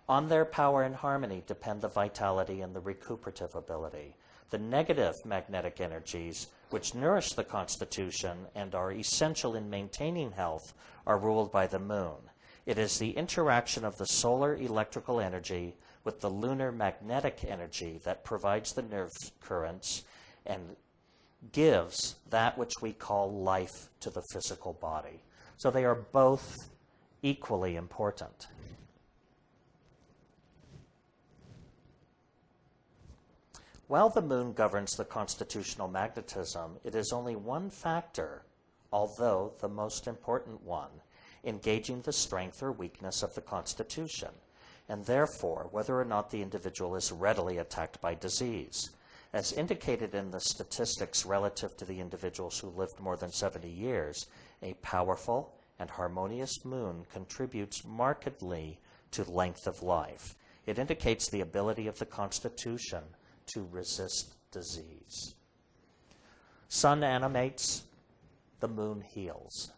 On their power and harmony depend the vitality and the recuperative ability. The negative magnetic energies, which nourish the constitution and are essential in maintaining health, are ruled by the moon. It is the interaction of the solar electrical energy with the lunar magnetic energy that provides the nerve currents and gives that which we call life to the physical body. So they are both equally important. While the moon governs the constitutional magnetism, it is only one factor, although the most important one, engaging the strength or weakness of the constitution, and therefore whether or not the individual is readily attacked by disease. As indicated in the statistics relative to the individuals who lived more than 70 years, a powerful and harmonious moon contributes markedly to length of life. It indicates the ability of the constitution to resist disease. Sun animates, the moon heals.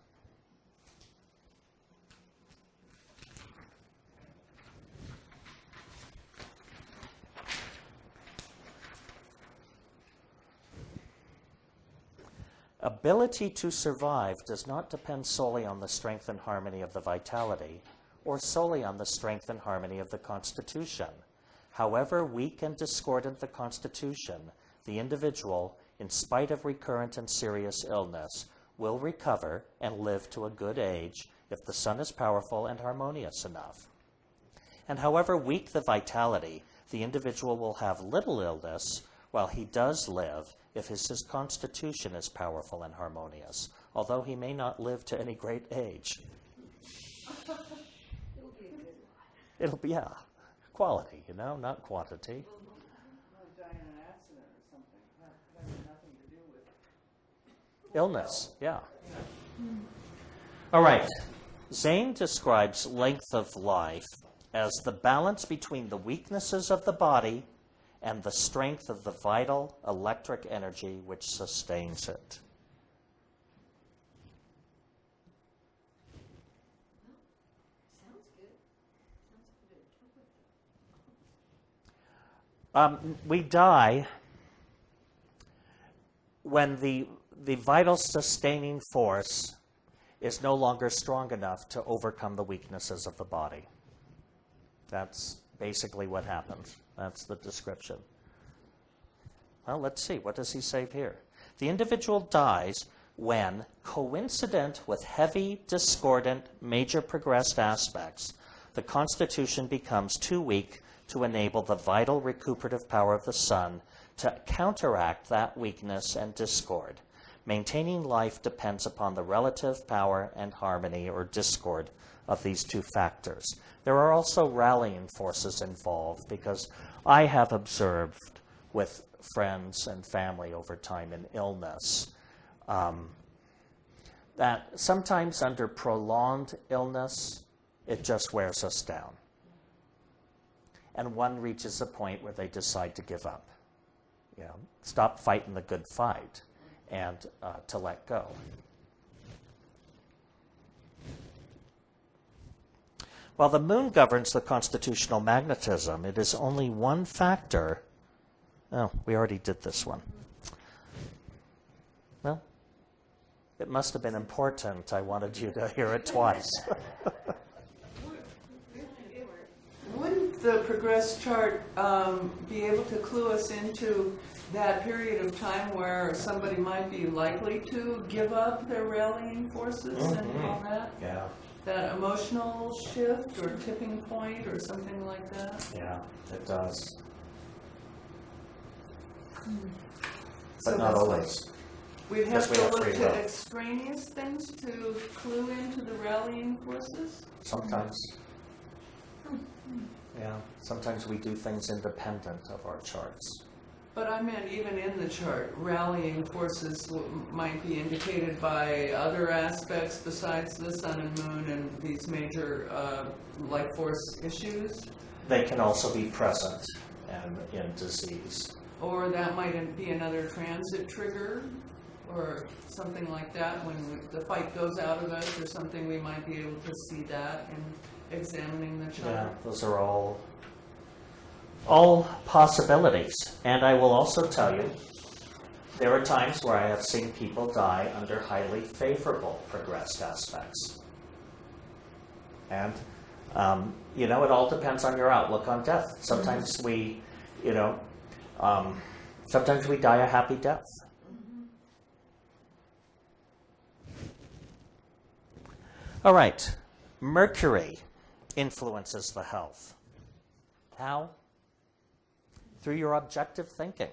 Ability to survive does not depend solely on the strength and harmony of the vitality, or solely on the strength and harmony of the constitution. However weak and discordant the constitution, the individual, in spite of recurrent and serious illness, will recover and live to a good age if the sun is powerful and harmonious enough. And however weak the vitality, the individual will have little illness while he does live if his constitution is powerful and harmonious, although he may not live to any great age. It'll be, yeah, quality, not quantity. Die in an accident or something. That has nothing to do with Illness, yeah. All right. Zane describes length of life as the balance between the weaknesses of the body and the strength of the vital electric energy which sustains it. We die when the vital sustaining force is no longer strong enough to overcome the weaknesses of the body. That's basically what happens. That's the description. Well, let's see. What does he say here? The individual dies when, coincident with heavy, discordant, major progressed aspects, the constitution becomes too weak to enable the vital recuperative power of the sun to counteract that weakness and discord. Maintaining life depends upon the relative power and harmony or discord of these two factors. There are also rallying forces involved, because I have observed with friends and family over time in illness that sometimes under prolonged illness, it just wears us down. And one reaches a point where they decide to give up. You know, stop fighting the good fight and to let go. While the moon governs the constitutional magnetism, it is only one factor. Oh, we already did this one. Well, it must have been important. I wanted you to hear it twice. Wouldn't the progress chart be able to clue us into that period of time where somebody might be likely to give up their rallying forces and all that? Yeah. That emotional shift or tipping point or something like that? Yeah, it does. So But not always. We'd have Because we to have look free to will. extraneous things to clue into the rallying forces? Sometimes. Yeah, sometimes we do things independent of our charts. But I meant even in the chart, rallying forces might be indicated by other aspects besides the sun and moon and these major life force issues. They can also be present and in disease. Or that might be another transit trigger or something like that. When the fight goes out of us or something, we might be able to see that in examining the chart. Yeah, those are all possibilities. And I will also tell you, there are times where I have seen people die under highly favorable progressed aspects. And, you know, it all depends on your outlook on death. Sometimes we, you know, sometimes we die a happy death. All right, Mercury influences the health. How? Through your objective thinking.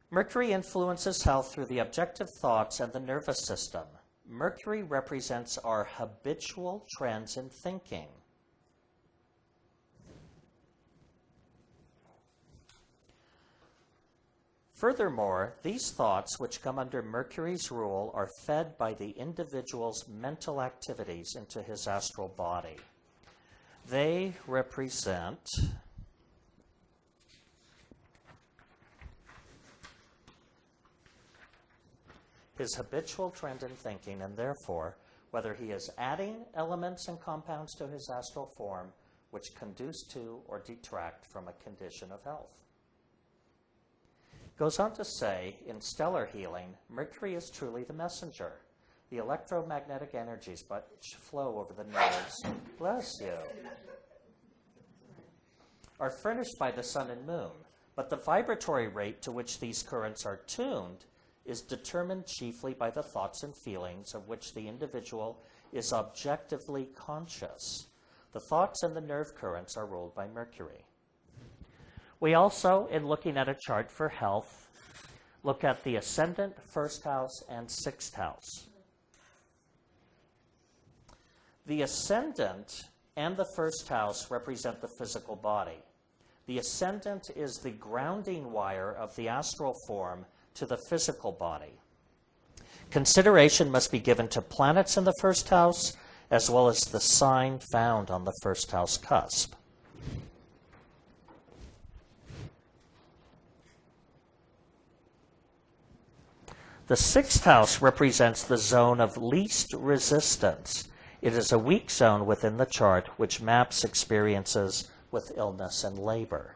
Mercury influences health through the objective thoughts and the nervous system. Mercury represents our habitual trends in thinking. Furthermore, these thoughts, which come under Mercury's rule, are fed by the individual's mental activities into his astral body. They represent his habitual trend in thinking, and therefore, whether he is adding elements and compounds to his astral form which conduce to or detract from a condition of health. Goes on to say, in stellar healing, Mercury is truly the messenger. The electromagnetic energies which flow over the nerves, bless you, are furnished by the sun and moon, but the vibratory rate to which these currents are tuned is determined chiefly by the thoughts and feelings of which the individual is objectively conscious. The thoughts and the nerve currents are ruled by Mercury. We also, in looking at a chart for health, look at the ascendant, first house, and sixth house. The ascendant and the first house represent the physical body. The ascendant is the grounding wire of the astral form to the physical body. Consideration must be given to planets in the first house, as well as the sign found on the first house cusp. The sixth house represents the zone of least resistance. It is a weak zone within the chart which maps experiences with illness and labor.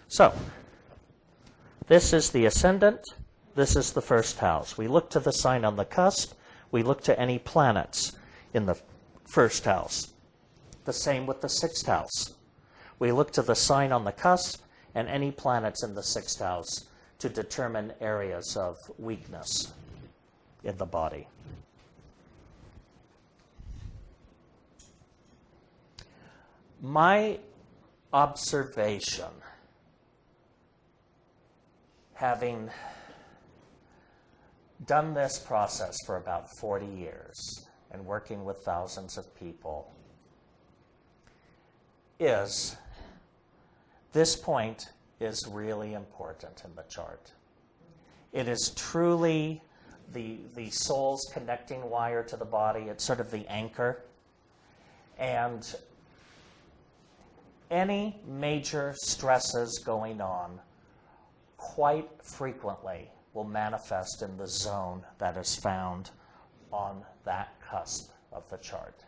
So, this is the ascendant, this is the first house. We look to the sign on the cusp, we look to any planets in the first house. The same with the sixth house. We look to the sign on the cusp and any planets in the sixth house to determine areas of weakness in the body. My observation, having done this process for about 40 years and working with thousands of people, is this point is really important in the chart. It is truly the soul's connecting wire to the body. It's sort of the anchor. And any major stresses going on quite frequently will manifest in the zone that is found on that cusp of the chart.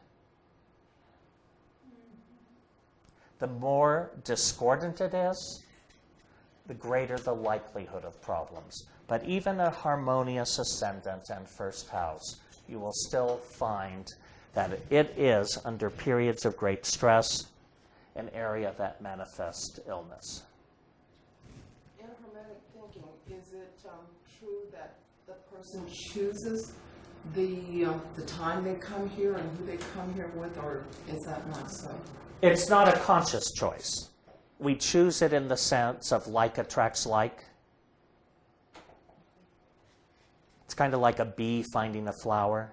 The more discordant it is, the greater the likelihood of problems. But even a harmonious ascendant and first house, you will still find that it is, under periods of great stress, an area that manifests illness. In Hermetic thinking, is it true that the person chooses the time they come here and who they come here with, or is that not so? It's not a conscious choice. We choose it in the sense of like attracts like. It's kind of like a bee finding a flower.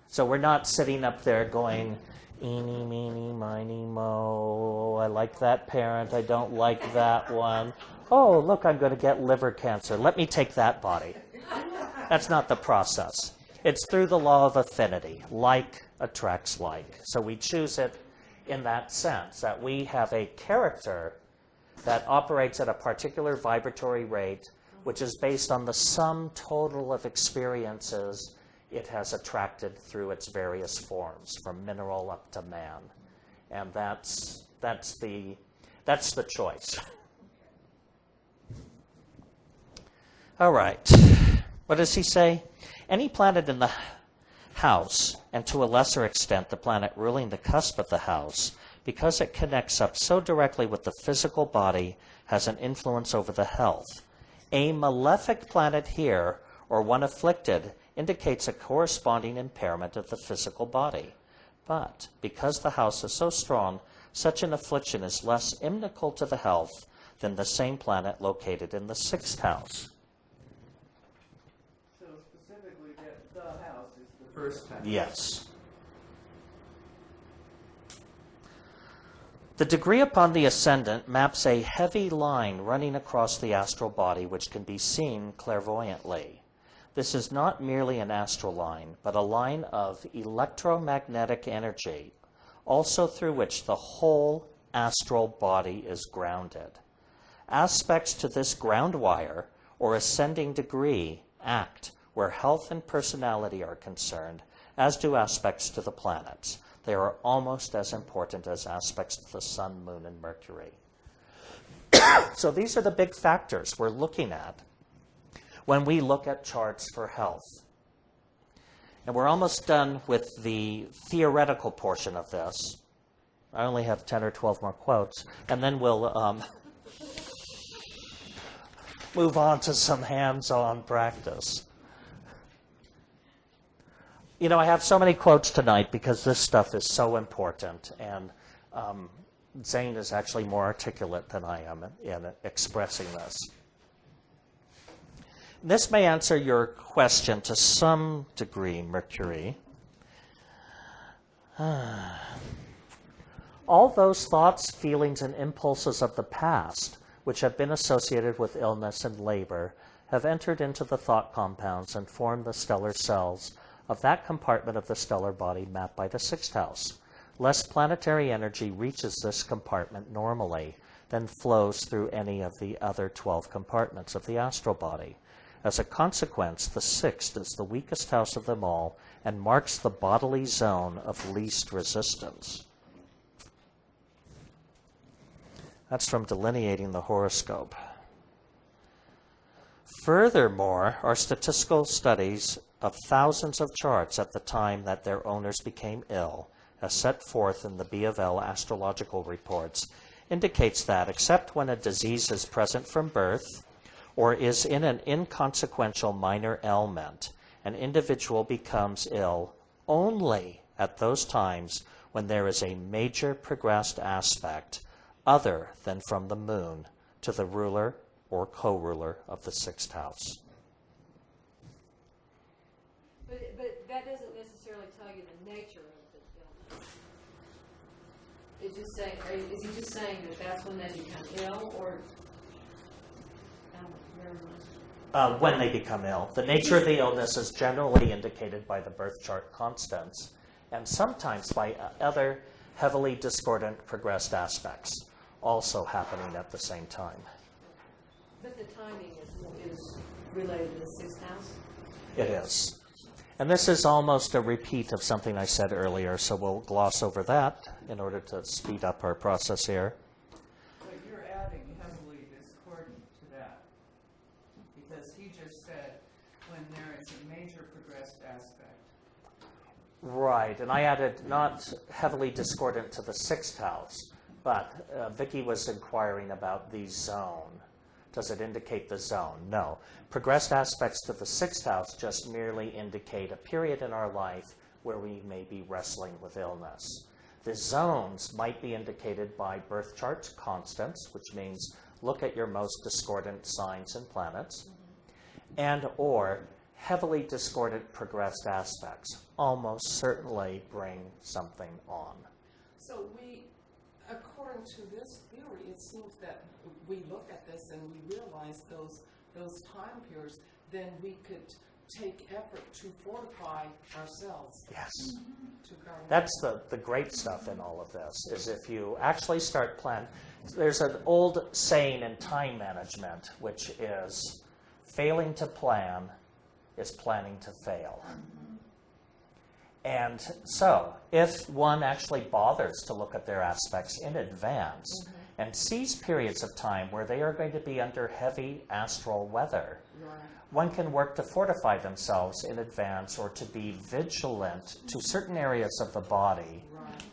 So we're not sitting up there going, eeny, meeny, miny, mo, I like that parent, I don't like that one. Oh, look, I'm going to get liver cancer. Let me take that body. That's not the process. It's through the law of affinity. Like attracts like. So we choose it in that sense, that we have a character that operates at a particular vibratory rate, which is based on the sum total of experiences it has attracted through its various forms, from mineral up to man. And that's the choice. All right. What does he say? Any planet in the house, and to a lesser extent the planet ruling the cusp of the house, because it connects up so directly with the physical body, has an influence over the health. A malefic planet here, or one afflicted, indicates a corresponding impairment of the physical body. But because the house is so strong, such an affliction is less inimical to the health than the same planet located in the 6th house. So specifically, the house is the First time. Yes. The degree upon the ascendant maps a heavy line running across the astral body, which can be seen clairvoyantly. This is not merely an astral line, but a line of electromagnetic energy, also through which the whole astral body is grounded. Aspects to this ground wire, or ascending degree, act where health and personality are concerned, as do aspects to the planets. They are almost as important as aspects to the sun, moon, and Mercury. So these are the big factors we're looking at when we look at charts for health. And we're almost done with the theoretical portion of this. I only have 10 or 12 more quotes, and then we'll move on to some hands-on practice. You know, I have so many quotes tonight because this stuff is so important, and Zane is actually more articulate than I am in expressing this. This may answer your question to some degree, Mercury. All those thoughts, feelings, and impulses of the past, which have been associated with illness and labor, have entered into the thought compounds and formed the stellar cells of that compartment of the stellar body mapped by the 6th house. Less planetary energy reaches this compartment normally than flows through any of the other 12 compartments of the astral body. As a consequence, the 6th is the weakest house of them all and marks the bodily zone of least resistance. That's from Delineating the Horoscope. Furthermore, our statistical studies of thousands of charts at the time that their owners became ill, as set forth in the B of L astrological reports, indicates that, except when a disease is present from birth or is in an inconsequential minor ailment, an individual becomes ill only at those times when there is a major progressed aspect other than from the moon to the ruler or co-ruler of the sixth house. But that doesn't necessarily tell you the nature of the illness. It's just saying, is he just saying that that's when they become ill, or never mind. When they become ill. The nature of the illness is generally indicated by the birth chart constants, and sometimes by other heavily discordant progressed aspects also happening at the same time. But the timing is related to the sixth house? It is. And this is almost a repeat of something I said earlier, so we'll gloss over that in order to speed up our process here. But you're adding heavily discordant to that, because he just said when there is a major progressed aspect. Right, and I added not heavily discordant to the sixth house, but Vicki was inquiring about the zone. Does it indicate the zone? No. Progressed aspects to the sixth house just merely indicate a period in our life where we may be wrestling with illness. The zones might be indicated by birth chart constants, which means look at your most discordant signs and planets, and or heavily discordant progressed aspects almost certainly bring something on. So we, according to this theory, it seems that we look at this and we realize those time periods, then we could take effort to fortify ourselves. Yes. To guard That's the great stuff in all of this, is if you actually start plan. There's an old saying in time management, which is failing to plan is planning to fail. And so, if one actually bothers to look at their aspects in advance and sees periods of time where they are going to be under heavy astral weather, one can work to fortify themselves in advance or to be vigilant to certain areas of the body.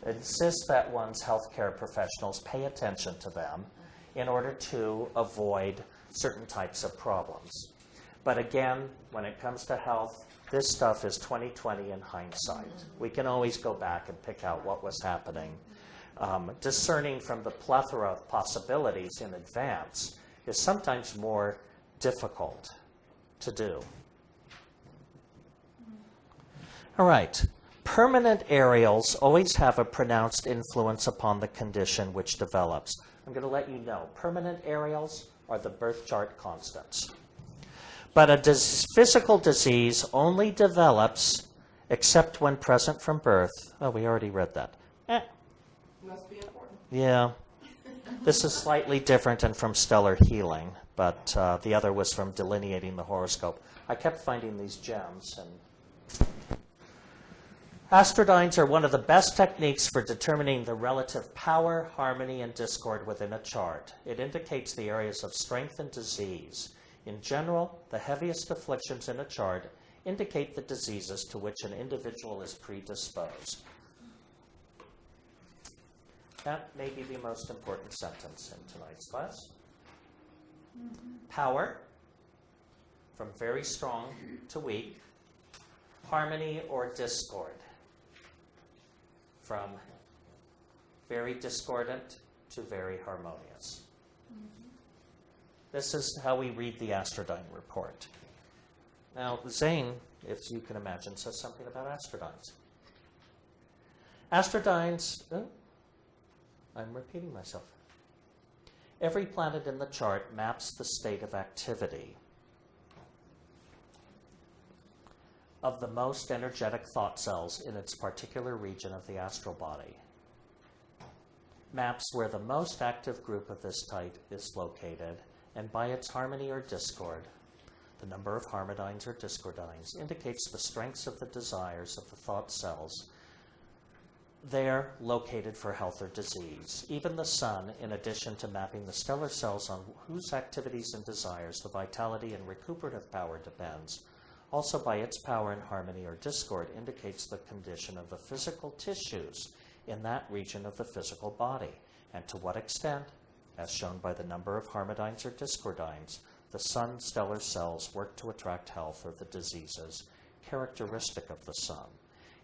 Insist that one's healthcare professionals pay attention to them in order to avoid certain types of problems. But again, when it comes to health, this stuff is 20/20 in hindsight. We can always go back and pick out what was happening. Discerning from the plethora of possibilities in advance is sometimes more difficult to do. All right. Permanent aerials always have a pronounced influence upon the condition which develops. I'm going to let you know, permanent aerials are the birth chart constants. But a physical disease only develops except when present from birth. Oh, we already read that. Must be important. Yeah. This is slightly different and from stellar healing, but the other was from delineating the horoscope. I kept finding these gems. And Astrodynes are one of the best techniques for determining the relative power, harmony, and discord within a chart. It indicates the areas of strength and disease. In general, the heaviest afflictions in a chart indicate the diseases to which an individual is predisposed. That may be the most important sentence in tonight's class. Power, from very strong to weak. Harmony or discord, from very discordant to very harmonious. This is how we read the Astrodyne report. Now, Zane, if you can imagine, says something about Astrodynes. Astrodynes, I'm repeating myself. Every planet in the chart maps the state of activity of the most energetic thought cells in its particular region of the astral body. Maps where the most active group of this type is located, and by its harmony or discord, the number of harmonyns or discordines indicates the strengths of the desires of the thought cells there located for health or disease. Even the sun, in addition to mapping the stellar cells on whose activities and desires the vitality and recuperative power depends, also by its power in harmony or discord, indicates the condition of the physical tissues in that region of the physical body, and to what extent, as shown by the number of harmonyns or discordines, the sun stellar cells work to attract health or the diseases characteristic of the sun.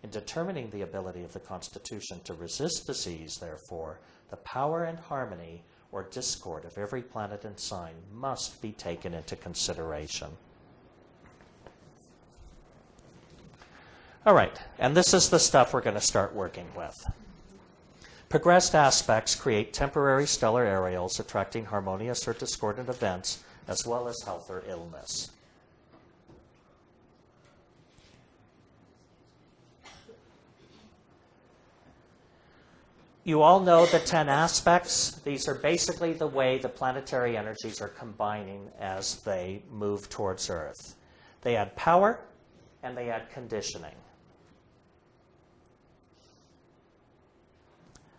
In determining the ability of the constitution to resist disease, therefore, the power and harmony or discord of every planet and sign must be taken into consideration. All right, and this is the stuff we're going to start working with. Progressed aspects create temporary stellar areals attracting harmonious or discordant events, as well as health or illness. You all know the 10 aspects. These are basically the way the planetary energies are combining as they move towards Earth. They add power and they add conditioning.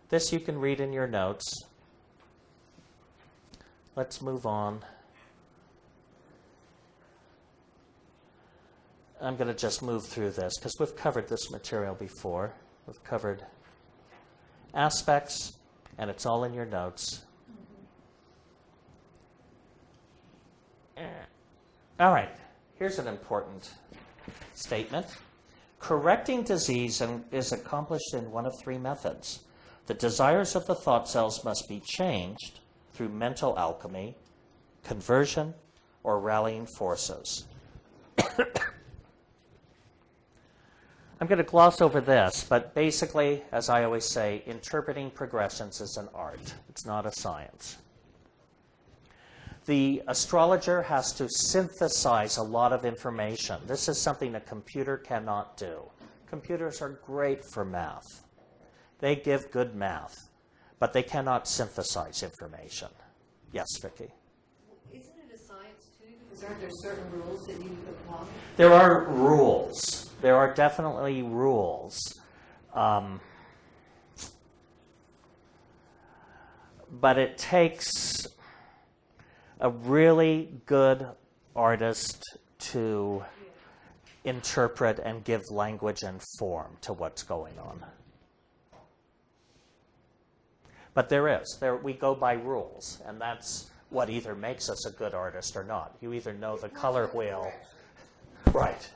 This you can read in your notes. Let's move on. I'm going to just move through this because we've covered this material before. We've covered aspects, and it's all in your notes. All right, here's an important statement. Correcting disease is accomplished in one of three methods. The desires of the thought cells must be changed through mental alchemy, conversion, or rallying forces. I'm going to gloss over this, but basically, as I always say, interpreting progressions is an art. It's not a science. The astrologer has to synthesize a lot of information. This is something a computer cannot do. Computers are great for math. They give good math, but they cannot synthesize information. Yes, Vicki? Isn't it a science too? Because aren't there certain rules that you apply? There are rules. There are definitely rules. But it takes a really good artist to interpret and give language and form to what's going on. But we go by rules, and that's what either makes us a good artist or not. You either know the color wheel. Right.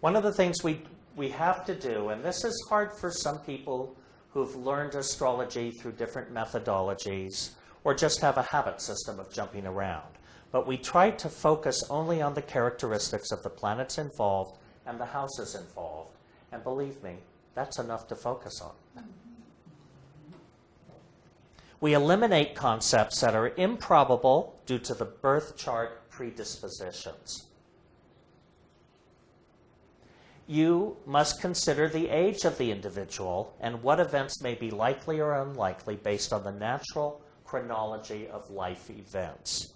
One of the things we have to do, and this is hard for some people who've learned astrology through different methodologies or just have a habit system of jumping around, but we try to focus only on the characteristics of the planets involved and the houses involved. And believe me, that's enough to focus on. We eliminate concepts that are improbable due to the birth chart predispositions. You must consider the age of the individual and what events may be likely or unlikely based on the natural chronology of life events.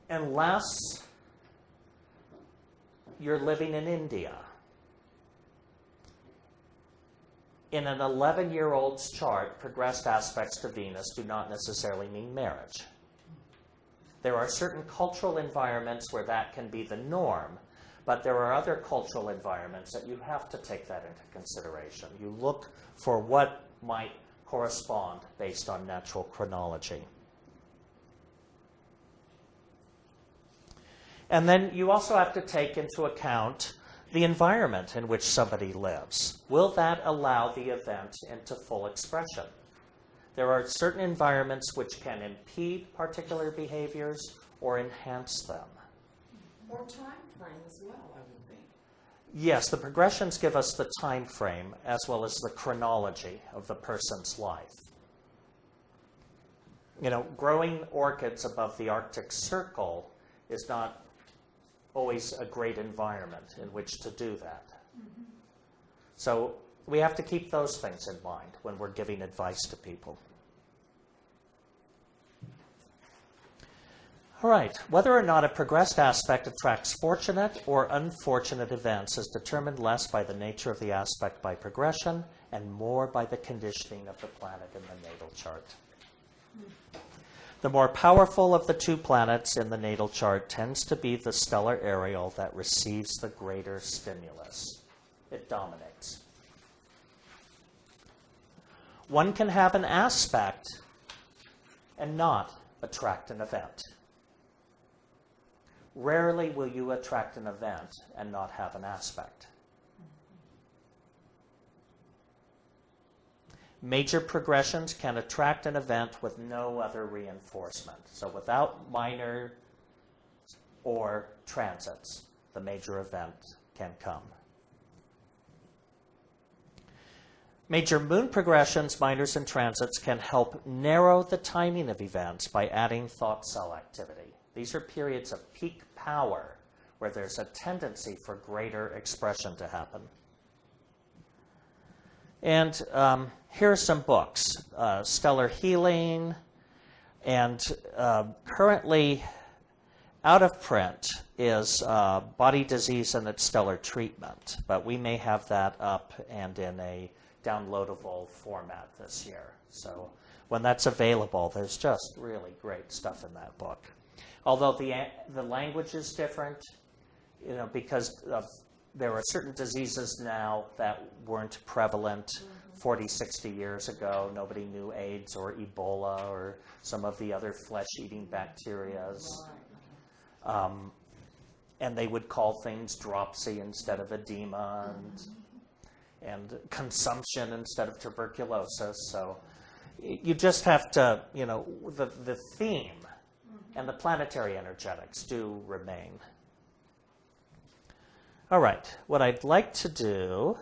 Unless you're living in India, in an 11-year-old's chart, progressed aspects to Venus do not necessarily mean marriage. There are certain cultural environments where that can be the norm, but there are other cultural environments that you have to take that into consideration. You look for what might correspond based on natural chronology. And then you also have to take into account the environment in which somebody lives. Will that allow the event into full expression? There are certain environments which can impede particular behaviors or enhance them. Or time frame as well, I would think. Yes, the progressions give us the time frame as well as the chronology of the person's life. You know, growing orchids above the Arctic Circle is not always a great environment in which to do that. Mm-hmm. So we have to keep those things in mind when we're giving advice to people. All right, whether or not a progressed aspect attracts fortunate or unfortunate events is determined less by the nature of the aspect by progression and more by the conditioning of the planet in the natal chart. The more powerful of the two planets in the natal chart tends to be the stellar areal that receives the greater stimulus. It dominates. One can have an aspect and not attract an event. Rarely will you attract an event and not have an aspect. Major progressions can attract an event with no other reinforcement. So without minor or transits, the major event can come. Major moon progressions, minors, and transits can help narrow the timing of events by adding thought cell activity. These are periods of peak power where there's a tendency for greater expression to happen. And here are some books. Stellar Healing, and currently out of print is Body Disease and its Stellar Treatment, but we may have that up and in a downloadable format this year. So when that's available, there's just really great stuff in that book. Although the language is different, because there are certain diseases now that weren't prevalent 40, 60 years ago. Nobody knew AIDS or Ebola or some of the other flesh-eating bacterias. And they would call things dropsy instead of edema, and consumption instead of tuberculosis. So you just have to, the theme and the planetary energetics do remain. All right, what I'd like to do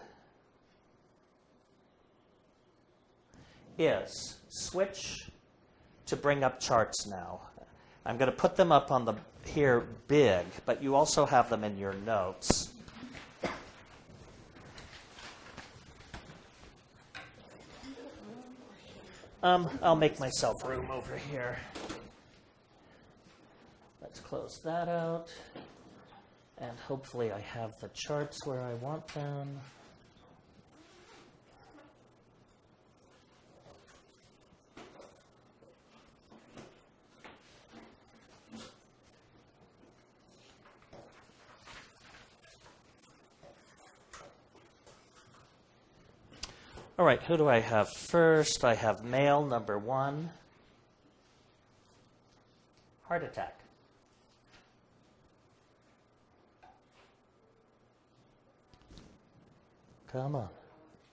is switch to bring up charts now. I'm going to put them up on here big, but you also have them in your notes. I'll make myself room over here. Let's close that out. And hopefully I have the charts where I want them. All right, who do I have first? I have male number 1. Heart attack. Come on.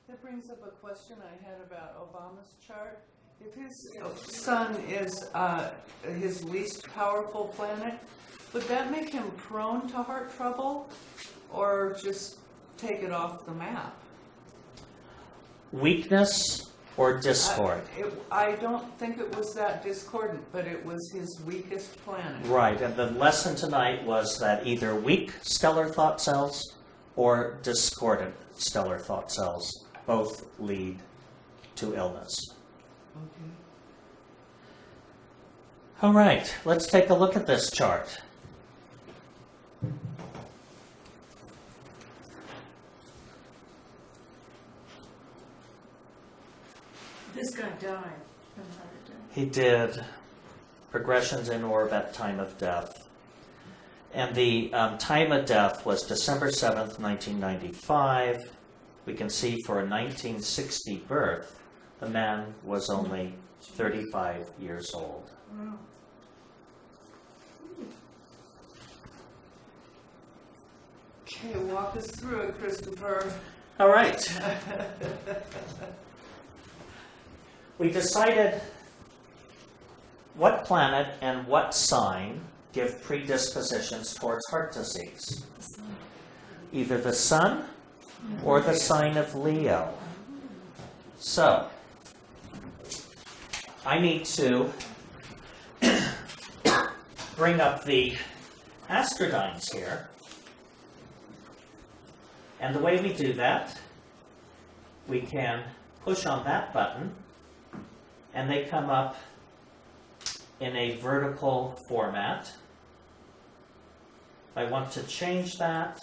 That brings up a question I had about Obama's chart. If his sun is his least powerful planet, would that make him prone to heart trouble, or just take it off the map? Weakness or discord? I don't think it was that discordant, but it was his weakest planet. Right, and the lesson tonight was that either weak stellar thought cells or discordant stellar thought cells both lead to illness. Okay. All right, let's take a look at this chart. This guy died from a heart attack. He did. Progressions in orbit, time of death. And the time of death was December 7th, 1995. We can see for a 1960 birth, the man was only 35 years old. Wow. Okay, walk us through it, Christopher. All right. We decided what planet and what sign give predispositions towards heart disease. Either the sun or the sign of Leo. So, I need to bring up the astrodynes here. And the way we do that, we can push on that button, and they come up in a vertical format. If I want to change that,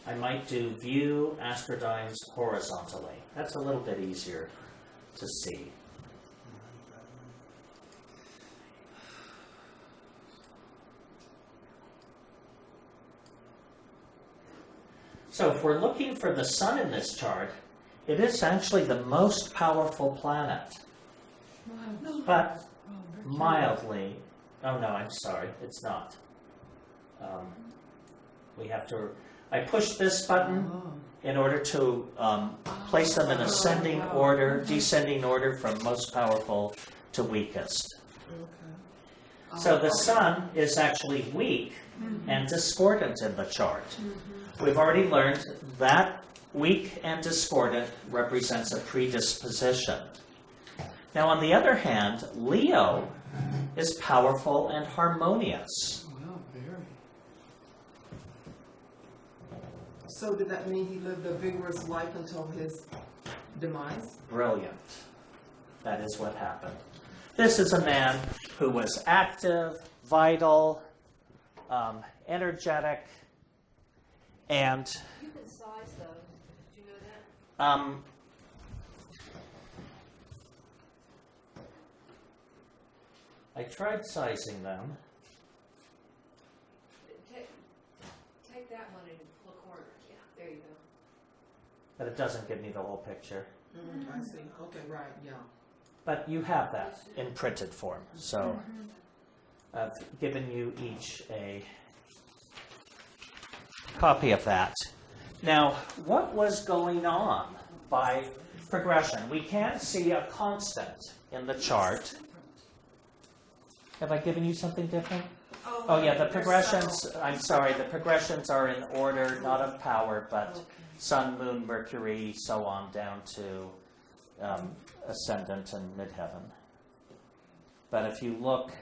I might do View Astrodynes horizontally. That's a little bit easier to see. So if we're looking for the sun in this chart, it is actually the most powerful planet, but mildly Oh, no, I'm sorry. It's not. We have to... I push this button in order to place them in ascending order, descending order from most powerful to weakest. Okay. So the sun is actually weak and discordant in the chart. We've already learned that weak and discordant represents a predisposition. Now, on the other hand, Leo is powerful and harmonious. Well, very. So did that mean he lived a vigorous life until his demise? Brilliant. That is what happened. This is a man who was active, vital, energetic, and You can size those. Did you know that? I tried sizing them. Take that one and look corner. Yeah, there you go. But it doesn't give me the whole picture. I see. Okay, right, yeah. But you have that in printed form. So I've given you each a copy of that. Now, what was going on by progression? We can't see a constant in the chart. Have I given you something different? Oh yeah, the progressions, I'm sorry, the progressions are in order, not of power, but Sun, Moon, Mercury, so on, down to ascendant and midheaven. But if you look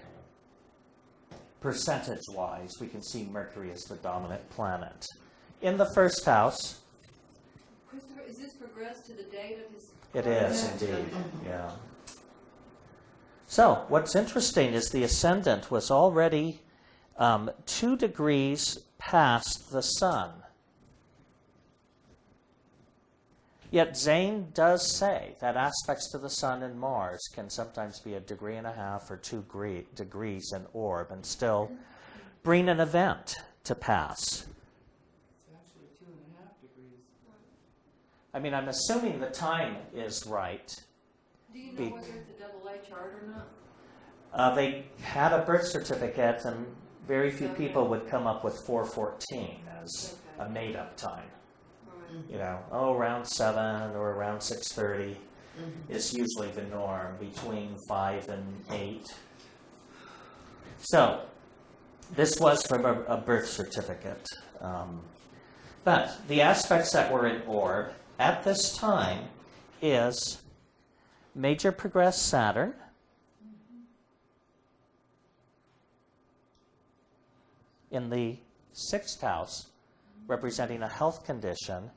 percentage-wise, we can see Mercury is the dominant planet. In the first house, Christopher, is this progressed to the date of his... it is indeed, yeah. So, what's interesting is the ascendant was already 2 degrees past the sun. Yet Zane does say that aspects to the sun and Mars can sometimes be 1.5 degrees or 2 degrees in orb and still bring an event to pass. It's actually 2.5 degrees. I mean, I'm assuming the time is right. Do you know whether it's a AA chart or not? They had a birth certificate, and very few people would come up with 414 as a made-up time. You know, around 7 or around 6:30 is usually the norm, between 5 and 8. So, this was from a birth certificate. But the aspects that were in orb at this time is major progressed Saturn, in the 6th house, representing a health condition.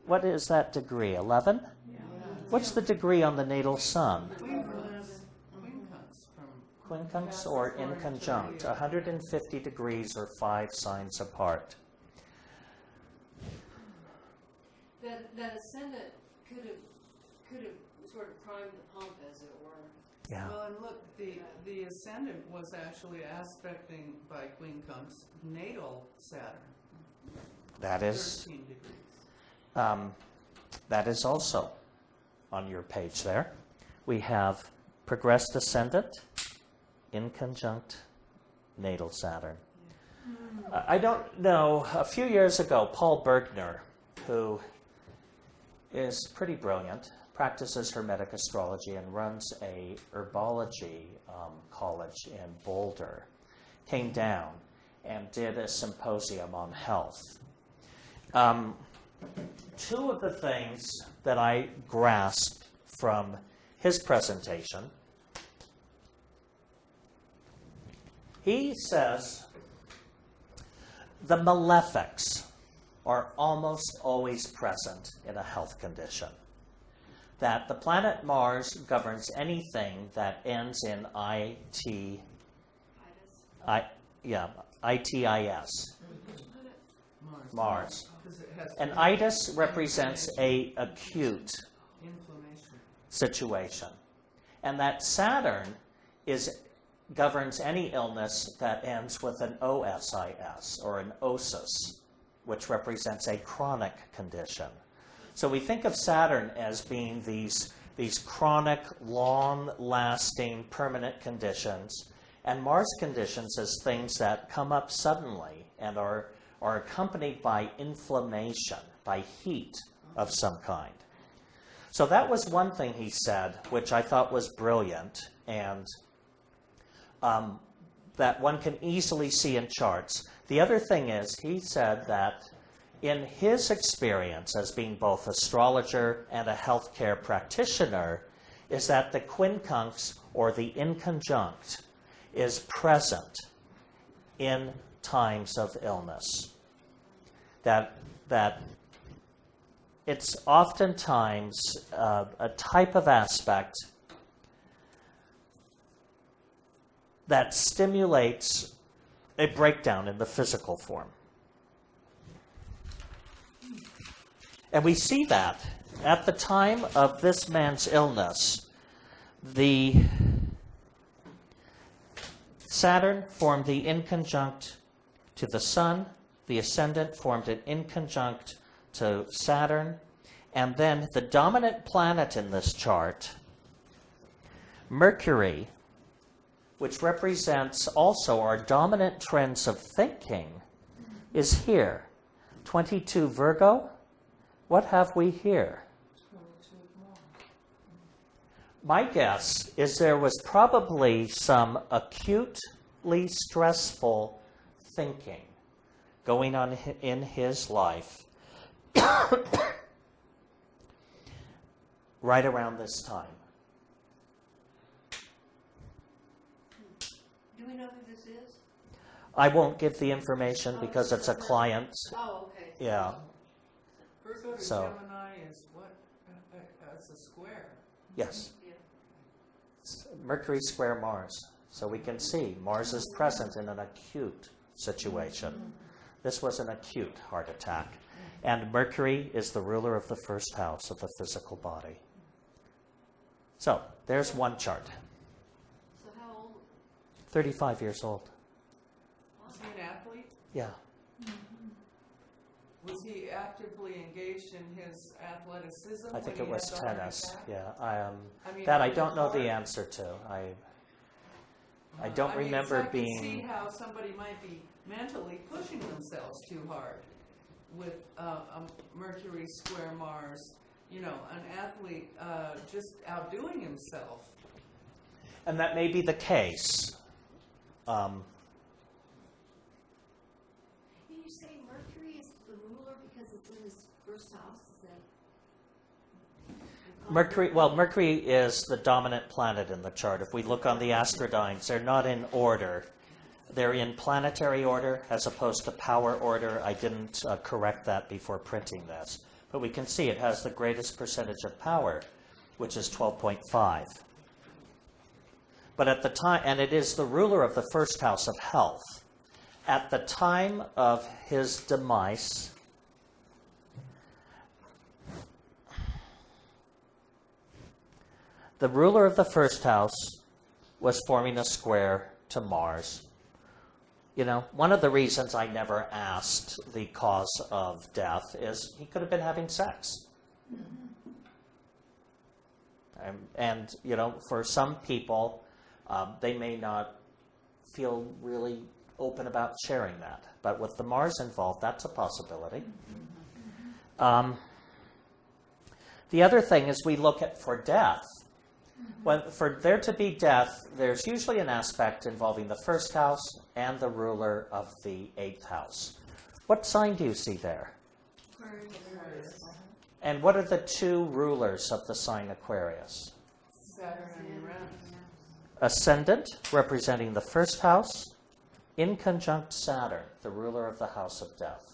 What is that degree? 11? Yeah. What's the degree on the natal sun? Quincunx Quincunx or inconjunct, 150 degrees or 5 signs apart. That ascendant could have sort of primed the pump, as it were. Yeah. Well, and look, the ascendant was actually aspecting by quincunx natal Saturn, That is 13 degrees. that is also on your page there. We have progressed ascendant, inconjunct natal Saturn. I don't know, a few years ago, Paul Bergner, who is pretty brilliant, practices Hermetic astrology and runs a herbology college in Boulder, came down and did a symposium on health. Two of the things that I grasped from his presentation, he says the malefics are almost always present in a health condition. That the planet Mars governs anything that ends in ITIS. Mars. And itis represents a acute situation. And that Saturn governs any illness that ends with an OSIS or an osis, which represents a chronic condition. So we think of Saturn as being these chronic, long-lasting, permanent conditions, And Mars conditions as things that come up suddenly and are accompanied by inflammation, by heat of some kind. So that was one thing he said, which I thought was brilliant, and that one can easily see in charts. The other thing is, he said that in his experience as being both astrologer and a healthcare practitioner, is that the quincunx, or the inconjunct, is present in times of illness. That it's oftentimes a type of aspect that stimulates a breakdown in the physical form. And we see that at the time of this man's illness, the Saturn formed the inconjunct to the Sun, the ascendant formed an inconjunct to Saturn, and then the dominant planet in this chart, Mercury, which represents also our dominant trends of thinking, is here. 22 Virgo. What have we here? My guess is there was probably some acutely stressful thinking going on in his life right around this time. Do we know who this is? I won't give the information because it's a client. Oh, okay. Yeah. Virgo to So- Gemini is what? It's a square. Yes. Yeah. Mercury square Mars. So we can see Mars is present in an acute situation. This was an acute heart attack. And Mercury is the ruler of the first house of the physical body. So there's one chart. So how old? 35 years old. Was he an athlete? Yeah. Was he actively engaged in his athleticism? I think when it he was had the heart tennis. attack? Yeah. I mean, That I was don't it know the hard? answer to. I don't remember I can being. see how somebody might be mentally pushing themselves too hard with Mercury square Mars. You know, an athlete just outdoing himself. And that may be the case. You say Mercury is the ruler because it's in his first house, is that? Mercury is the dominant planet in the chart. If we look on the astrodynes, they're not in order. They're in planetary order as opposed to power order. I didn't correct that before printing this. But we can see it has the greatest percentage of power, which is 12.5. But at the time, and it is the ruler of the first house of health. At the time of his demise, the ruler of the first house was forming a square to Mars. You know, one of the reasons I never asked the cause of death is he could have been having sex. And you know, for some people, they may not feel really open about sharing that. But with the Mars involved, that's a possibility. The other thing is we look at for death. For there to be death, there's usually an aspect involving the first house and the ruler of the 8th house. What sign do you see there? Aquarius. And what are the two rulers of the sign Aquarius? Saturn and Uranus. Ascendant, representing the first house, in conjunct Saturn, the ruler of the house of death.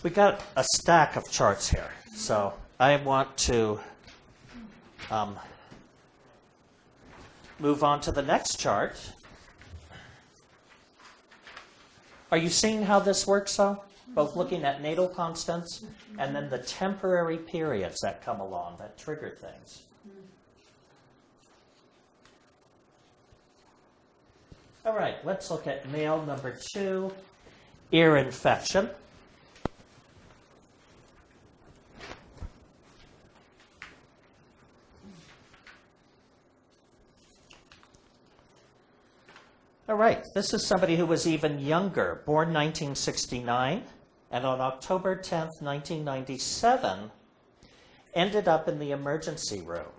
We got a stack of charts here, so I want to move on to the next chart. Are you seeing how this works, though? Both looking at natal constants and then the temporary periods that come along that trigger things. All right, let's look at male number 2, ear infection. All right, this is somebody who was even younger, born 1969, and on October 10th, 1997, ended up in the emergency room.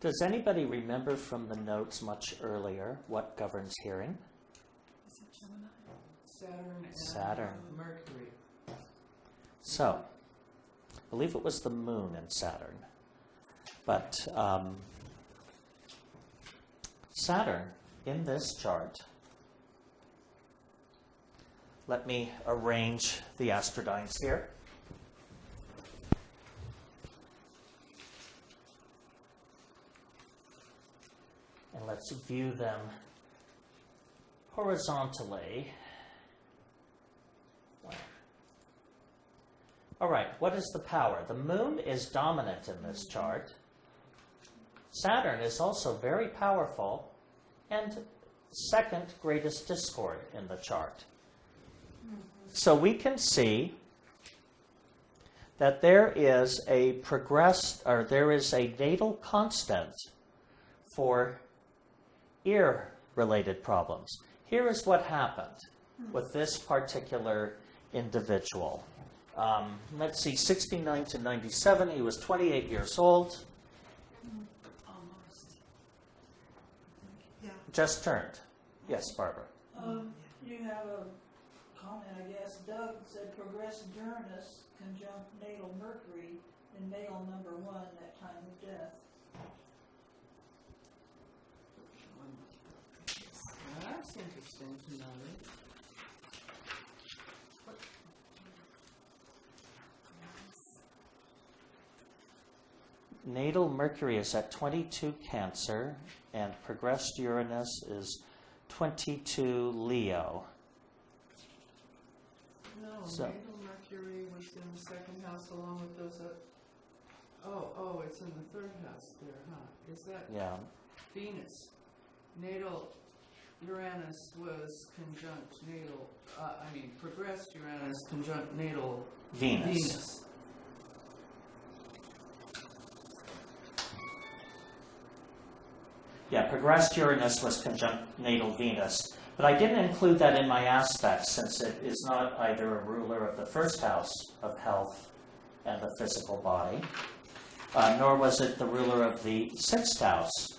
Does anybody remember from the notes much earlier what governs hearing? Saturn and Saturn. Mercury. So, I believe it was the moon in Saturn. But Saturn, in this chart, let me arrange the astrodynes here. And let's view them horizontally. All right, what is the power? The moon is dominant in this chart. Saturn is also very powerful and second greatest discord in the chart. So we can see that there is a natal constant for ear-related problems. Here is what happened with this particular individual. Let's see, 69 to 97, he was 28 years old. Almost. Yeah. Just turned. Yes, Barbara. You have a comment, I guess. Doug said progressed Uranus conjunct natal Mercury in male number 1 at time of death. That's interesting to know. Natal Mercury is at 22 Cancer, and progressed Uranus is 22 Leo. No, So- natal Mercury was in the second house along with those. Oh, it's in the third house there, huh? Is that Yeah. Venus? Natal Uranus was conjunct natal. Progressed Uranus conjunct natal Venus. Yeah, progressed Uranus was conjunct natal Venus. But I didn't include that in my aspects since it is not either a ruler of the first house of health and the physical body, nor was it the ruler of the sixth house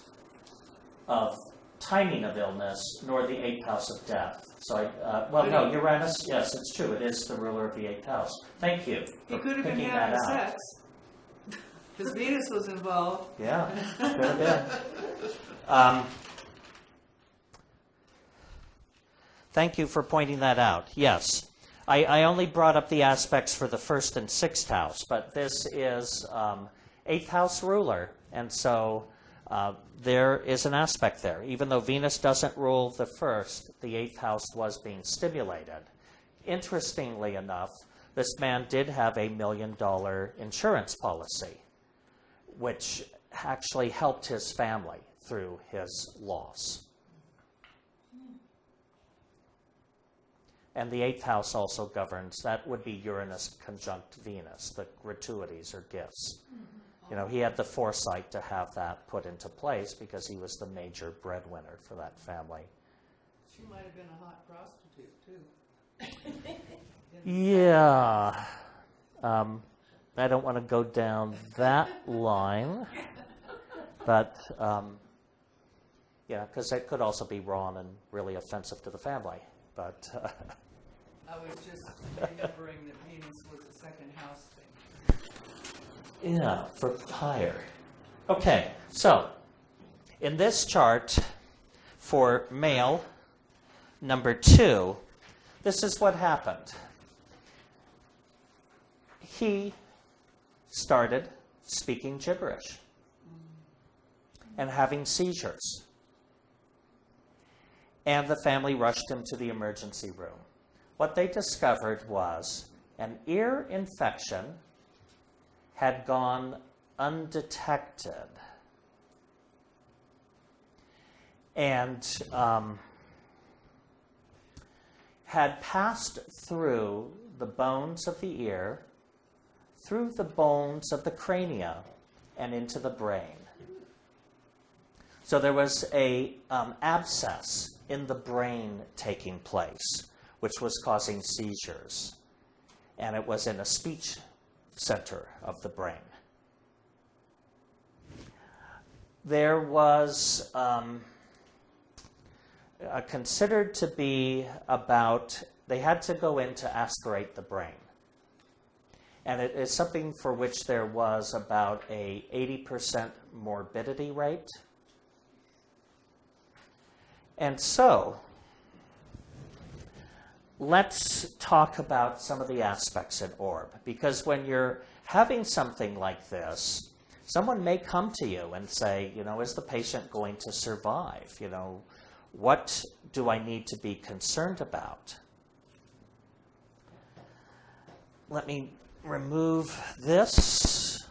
of timing of illness, nor the eighth house of death. So, Uranus, yes, it's true. It is the ruler of the eighth house. Thank you He for could have been picking having that out. sex. Because Venus was involved. Yeah, could have been. Thank you for pointing that out. Yes. I only brought up the aspects for the first and sixth house, but this is eighth house ruler, and so there is an aspect there. Even though Venus doesn't rule the first, the eighth house was being stimulated. Interestingly enough, this man did have a $1 million insurance policy, which actually helped his family through his loss. And the eighth house also governs, that would be Uranus conjunct Venus, the gratuities or gifts. You know, he had the foresight to have that put into place because he was the major breadwinner for that family. She might have been a hot prostitute, too. Yeah. I don't want to go down that line. But, because it could also be wrong and really offensive to the family. But I was just remembering that Venus was a second house thing. yeah, for higher. Okay, so in this chart for male number 2, this is what happened. He started speaking gibberish and having seizures. And the family rushed him to the emergency room. What they discovered was an ear infection had gone undetected. and had passed through the bones of the ear, through the bones of the crania, and into the brain. So there was a abscess in the brain taking place, which was causing seizures. And it was in a speech center of the brain. There was considered to be about, they had to go in to aspirate the brain. And it is something for which there was about a 80% morbidity rate. And so, let's talk about some of the aspects in orb. Because when you're having something like this, someone may come to you and say, you know, is the patient going to survive? You know, what do I need to be concerned about? Let me remove this.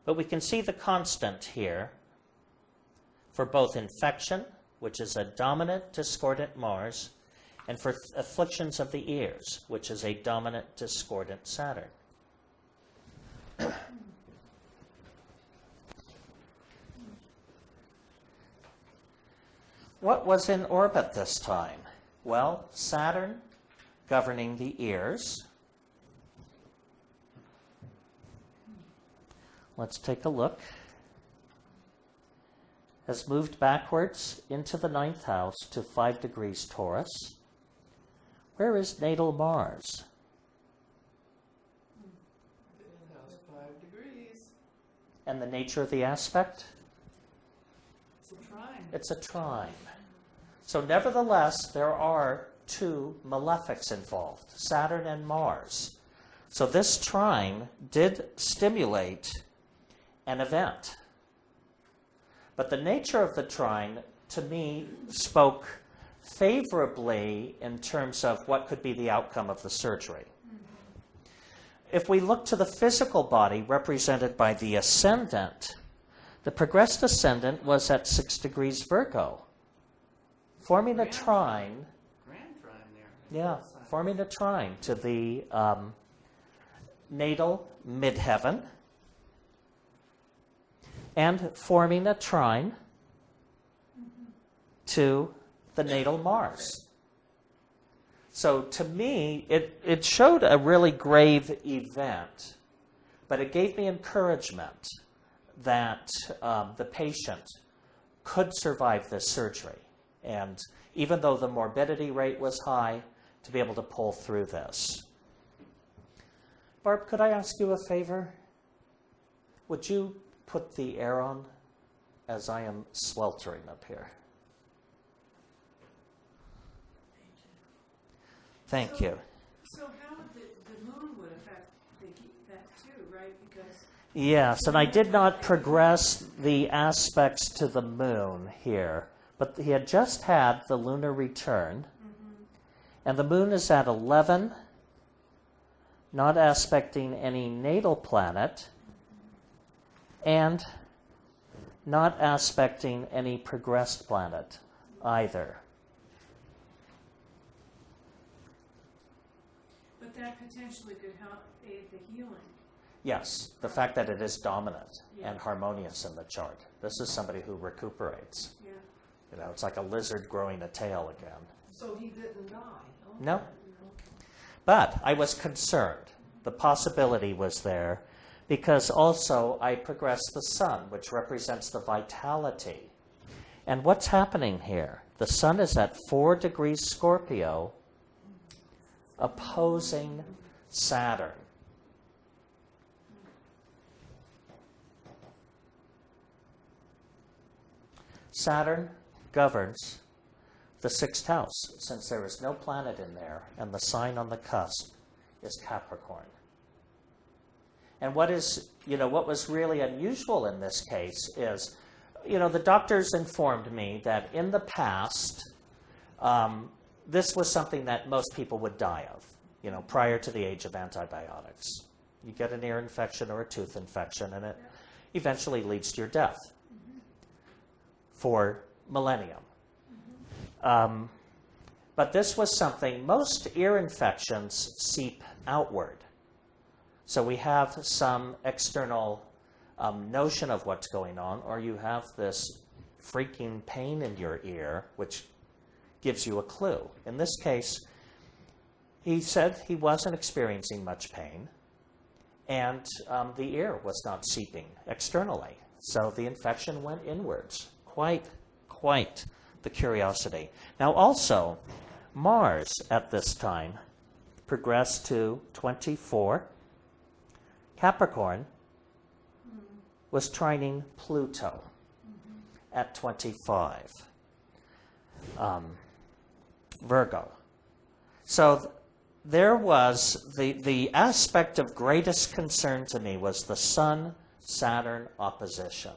But we can see the constant here for both infection, which is a dominant discordant Mars, and for afflictions of the ears, which is a dominant discordant Saturn. What was in orbit this time? Well, Saturn governing the ears. Let's take a look. Has moved backwards into the 9th house to 5 degrees Taurus. Where is natal Mars? 5 degrees. And the nature of the aspect? It's a trine. It's a trine. So nevertheless, there are 2 malefics involved, Saturn and Mars. So this trine did stimulate an event. But the nature of the trine, to me, spoke favorably in terms of what could be the outcome of the surgery. If we look to the physical body represented by the ascendant, the progressed ascendant was at 6 degrees Virgo, forming a trine. Grand trine there. Yeah, forming a trine to the natal midheaven, and forming a trine to the natal Mars. So to me, it showed a really grave event, but it gave me encouragement that the patient could survive this surgery. And even though the morbidity rate was high, to be able to pull through this. Barb, could I ask you a favor? Would you put the air on as I am sweltering up here? Thank you. So how would the moon would affect that too, right? Because Yes, and I did not progress the aspects to the moon here, but he had just had the lunar return, and the moon is at 11, not aspecting any natal planet, and not aspecting any progressed planet either. but that potentially could help aid the healing. Yes, the fact that it is dominant and harmonious in the chart. This is somebody who recuperates. Yeah. You know, it's like a lizard growing a tail again. So he didn't die? Okay. No. But I was concerned. The possibility was there because also I progressed the sun, which represents the vitality. And what's happening here? The sun is at 4 degrees Scorpio, opposing Saturn. Saturn governs the 6th house, since there is no planet in there, and the sign on the cusp is Capricorn. And what was really unusual in this case is, the doctors informed me that in the past, this was something that most people would die of, prior to the age of antibiotics. You get an ear infection or a tooth infection, and eventually leads to your death for millennium. But this was something, most ear infections seep outward. So we have some external notion of what's going on, or you have this freaking pain in your ear, which gives you a clue. In this case, he said he wasn't experiencing much pain, and the ear was not seeping externally. So the infection went inwards. Quite the curiosity. Now also, Mars at this time progressed to 24. Capricorn was trining Pluto at 25. Virgo. So there was the aspect of greatest concern to me was the Sun-Saturn opposition.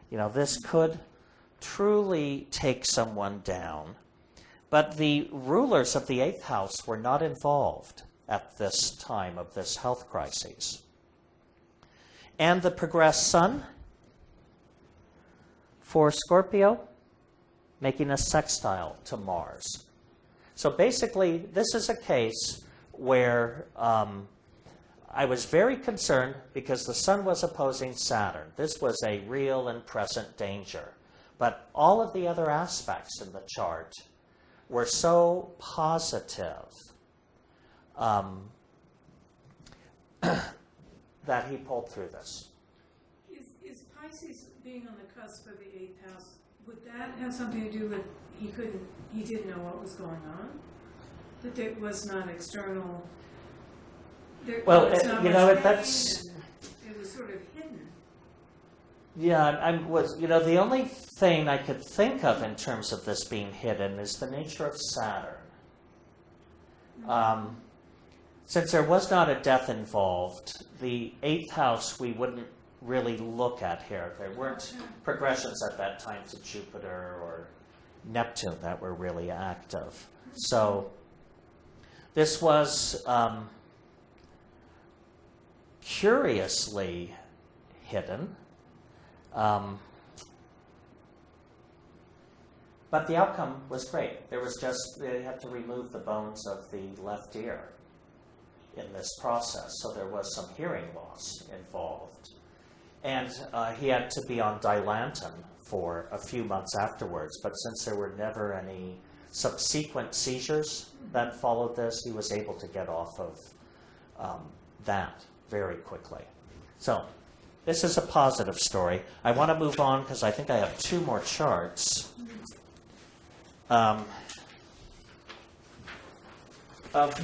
You know, this could truly take someone down. But the rulers of the 8th house were not involved at this time of this health crisis. And the progressed Sun for Scorpio, making a sextile to Mars. So basically, this is a case where I was very concerned because the Sun was opposing Saturn. This was a real and present danger. But all of the other aspects in the chart were so positive that he pulled through this. Is Pisces being on the cusp of the 8th house, would that have something to do with he didn't know what was going on? That it was not external? Well, was not you much know, pain, that's... and it was sort of hidden. Yeah, the only thing I could think of in terms of this being hidden is the nature of Saturn. Since there was not a death involved, the 8th house we wouldn't really look at here. There weren't progressions at that time to Jupiter or Neptune that were really active. So this was curiously hidden. But the outcome was great. They had to remove the bones of the left ear in this process, so there was some hearing loss involved. And he had to be on Dilantin for a few months afterwards, but since there were never any subsequent seizures that followed this, he was able to get off of that very quickly. So this is a positive story. I want to move on because I think I have 2 more charts of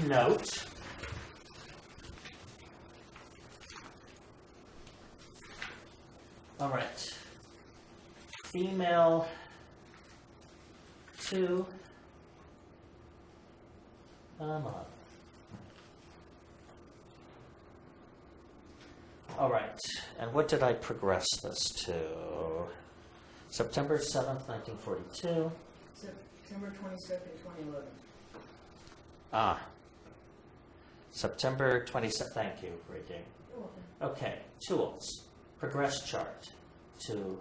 note. All right. Female 2. Come on. All right. And what did I progress this to? September 7th, 1942. September 22nd, 2011. September 27th. Thank you, Ricky. Okay. Tools. Progress chart to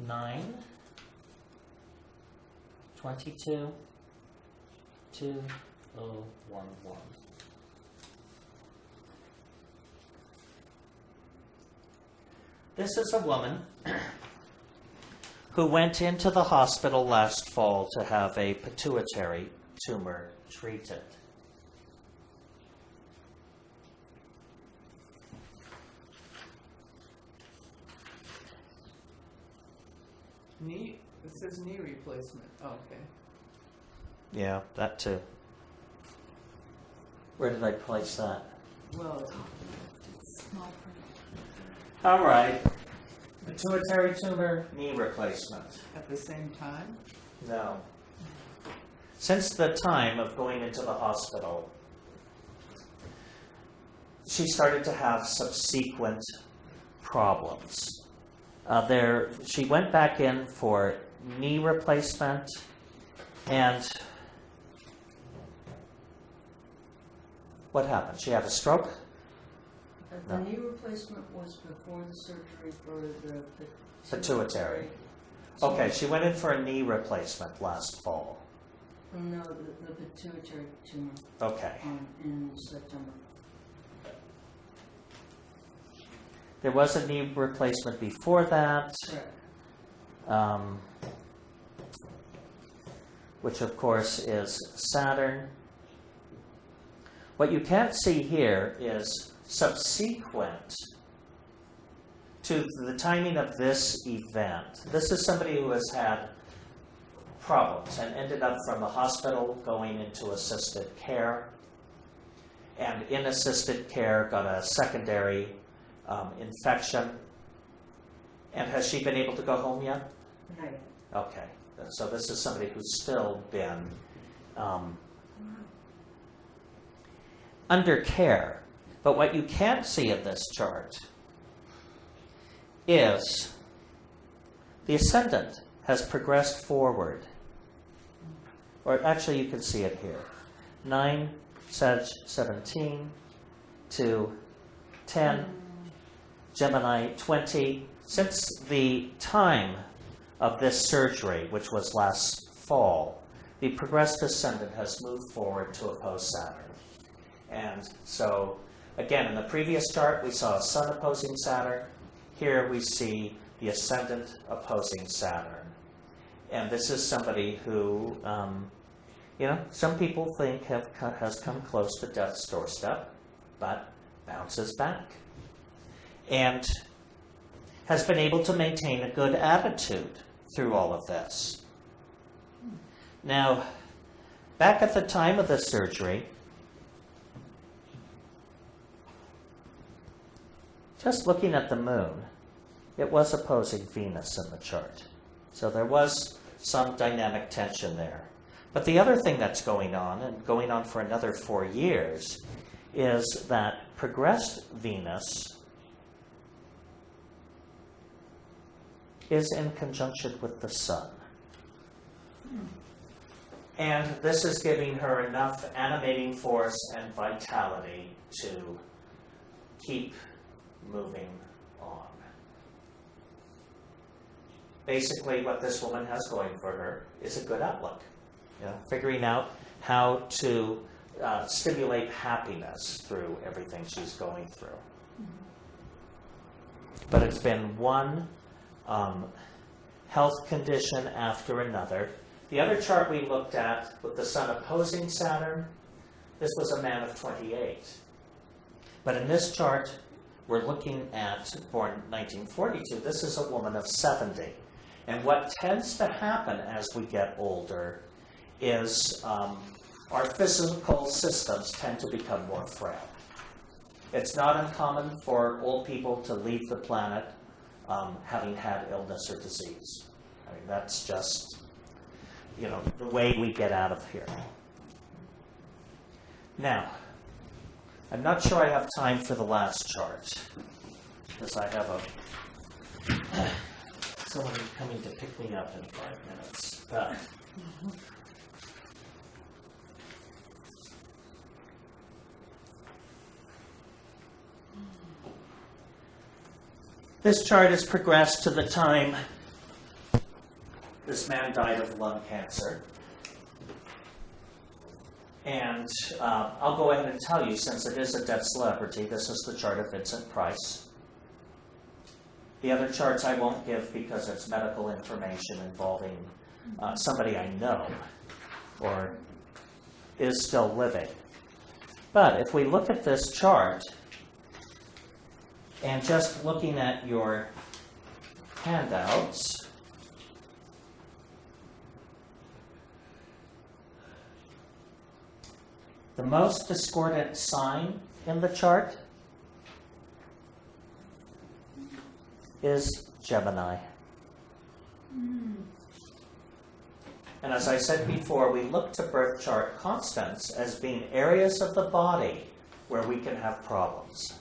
9, 22, 2011. This is a woman who went into the hospital last fall to have a pituitary tumor treated. Knee? It says knee replacement. Oh, okay. Yeah, that too. Where did I place that? Well, Small print. All right. Pituitary tumor, knee replacement. at the same time? No. Since the time of going into the hospital, she started to have subsequent problems. She went back in for knee replacement, and what happened? She had a stroke? The knee replacement was before the surgery for the Pituitary. Okay, she went in for a knee replacement last fall. No, the pituitary tumor Okay. in September. There was a knee replacement before that, Correct. which of course is Saturn. What you can't see here is subsequent to the timing of this event. This is somebody who has had problems and ended up from the hospital going into assisted care, and in assisted care got a secondary infection. And has she been able to go home yet? Not yet. Okay, so this is somebody who's still been under care. But what you can't see in this chart is the ascendant has progressed forward. Or actually you can see it here. 9, Sag 17, to 10, Gemini 20. Since the time of this surgery, which was last fall, the progressed ascendant has moved forward to oppose Saturn. And so, again, in the previous chart, we saw a Sun opposing Saturn. Here we see the ascendant opposing Saturn. And this is somebody who, some people think has come close to death's doorstep, but bounces back. And has been able to maintain a good attitude through all of this. Now, back at the time of the surgery, just looking at the moon, it was opposing Venus in the chart. So there was some dynamic tension there. But the other thing that's going on, and going on for another 4 years, is that progressed Venus is in conjunction with the Sun. And this is giving her enough animating force and vitality to keep moving on. Basically, what this woman has going for her is a good outlook. Figuring out how to stimulate happiness through everything she's going through. But it's been one health condition after another. The other chart we looked at with the Sun opposing Saturn, this was a man of 28. But in this chart, we're looking at, born 1942, this is a woman of 70. And what tends to happen as we get older is our physical systems tend to become more frail. It's not uncommon for old people to leave the planet having had illness or disease. I mean, that's just, the way we get out of here. Now, I'm not sure I have time for the last chart, because I have someone coming to pick me up in 5 minutes. But this chart has progressed to the time this man died of lung cancer. And I'll go ahead and tell you, since it is a dead celebrity, this is the chart of Vincent Price. The other charts I won't give because it's medical information involving somebody I know or is still living. But if we look at this chart, and just looking at your handouts, the most discordant sign in the chart is Gemini. And as I said before, we look to birth chart constants as being areas of the body where we can have problems.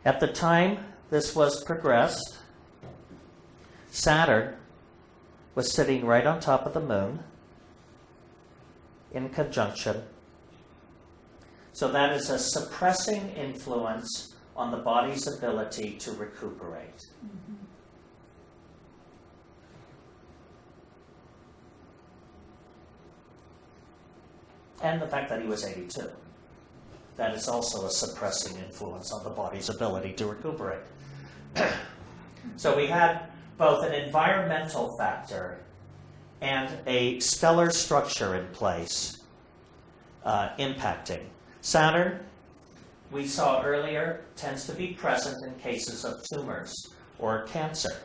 At the time this was progressed, Saturn was sitting right on top of the moon, in conjunction. So that is a suppressing influence on the body's ability to recuperate. And the fact that he was 82. That is also a suppressing influence on the body's ability to recuperate. So we had both an environmental factor and a stellar structure in place impacting. Saturn, we saw earlier, tends to be present in cases of tumors or cancer.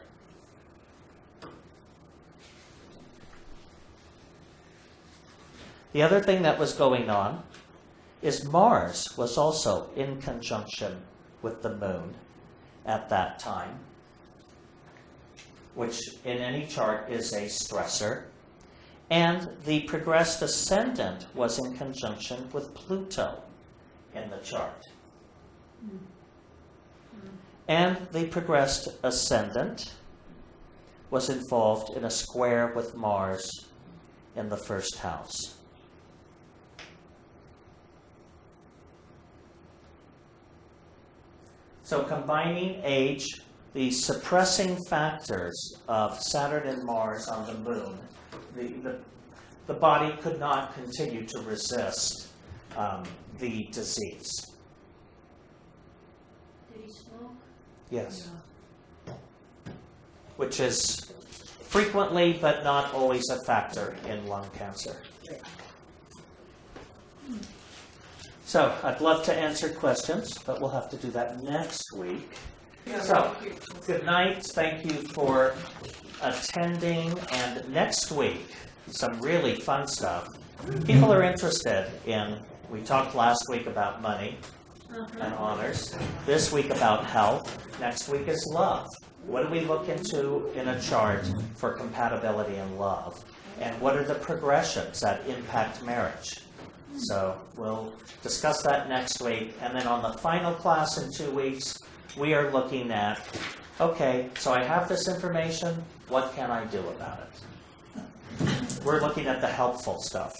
The other thing that was going on is Mars was also in conjunction with the moon at that time, which in any chart is a stressor. And the progressed ascendant was in conjunction with Pluto in the chart. And the progressed ascendant was involved in a square with Mars in the first house. So combining age, the suppressing factors of Saturn and Mars on the moon, the body could not continue to resist the disease. Did he smoke? Yes. Which is frequently but not always a factor in lung cancer. So I'd love to answer questions, but we'll have to do that next week. So, good night. Thank you for attending. And next week, some really fun stuff. People are interested in, we talked last week about money and honors. This week about health. Next week is love. What do we look into in a chart for compatibility and love? And what are the progressions that impact marriage? So we'll discuss that next week. And then on the final class in 2 weeks, we are looking at, okay, so I have this information, what can I do about it? We're looking at the helpful stuff.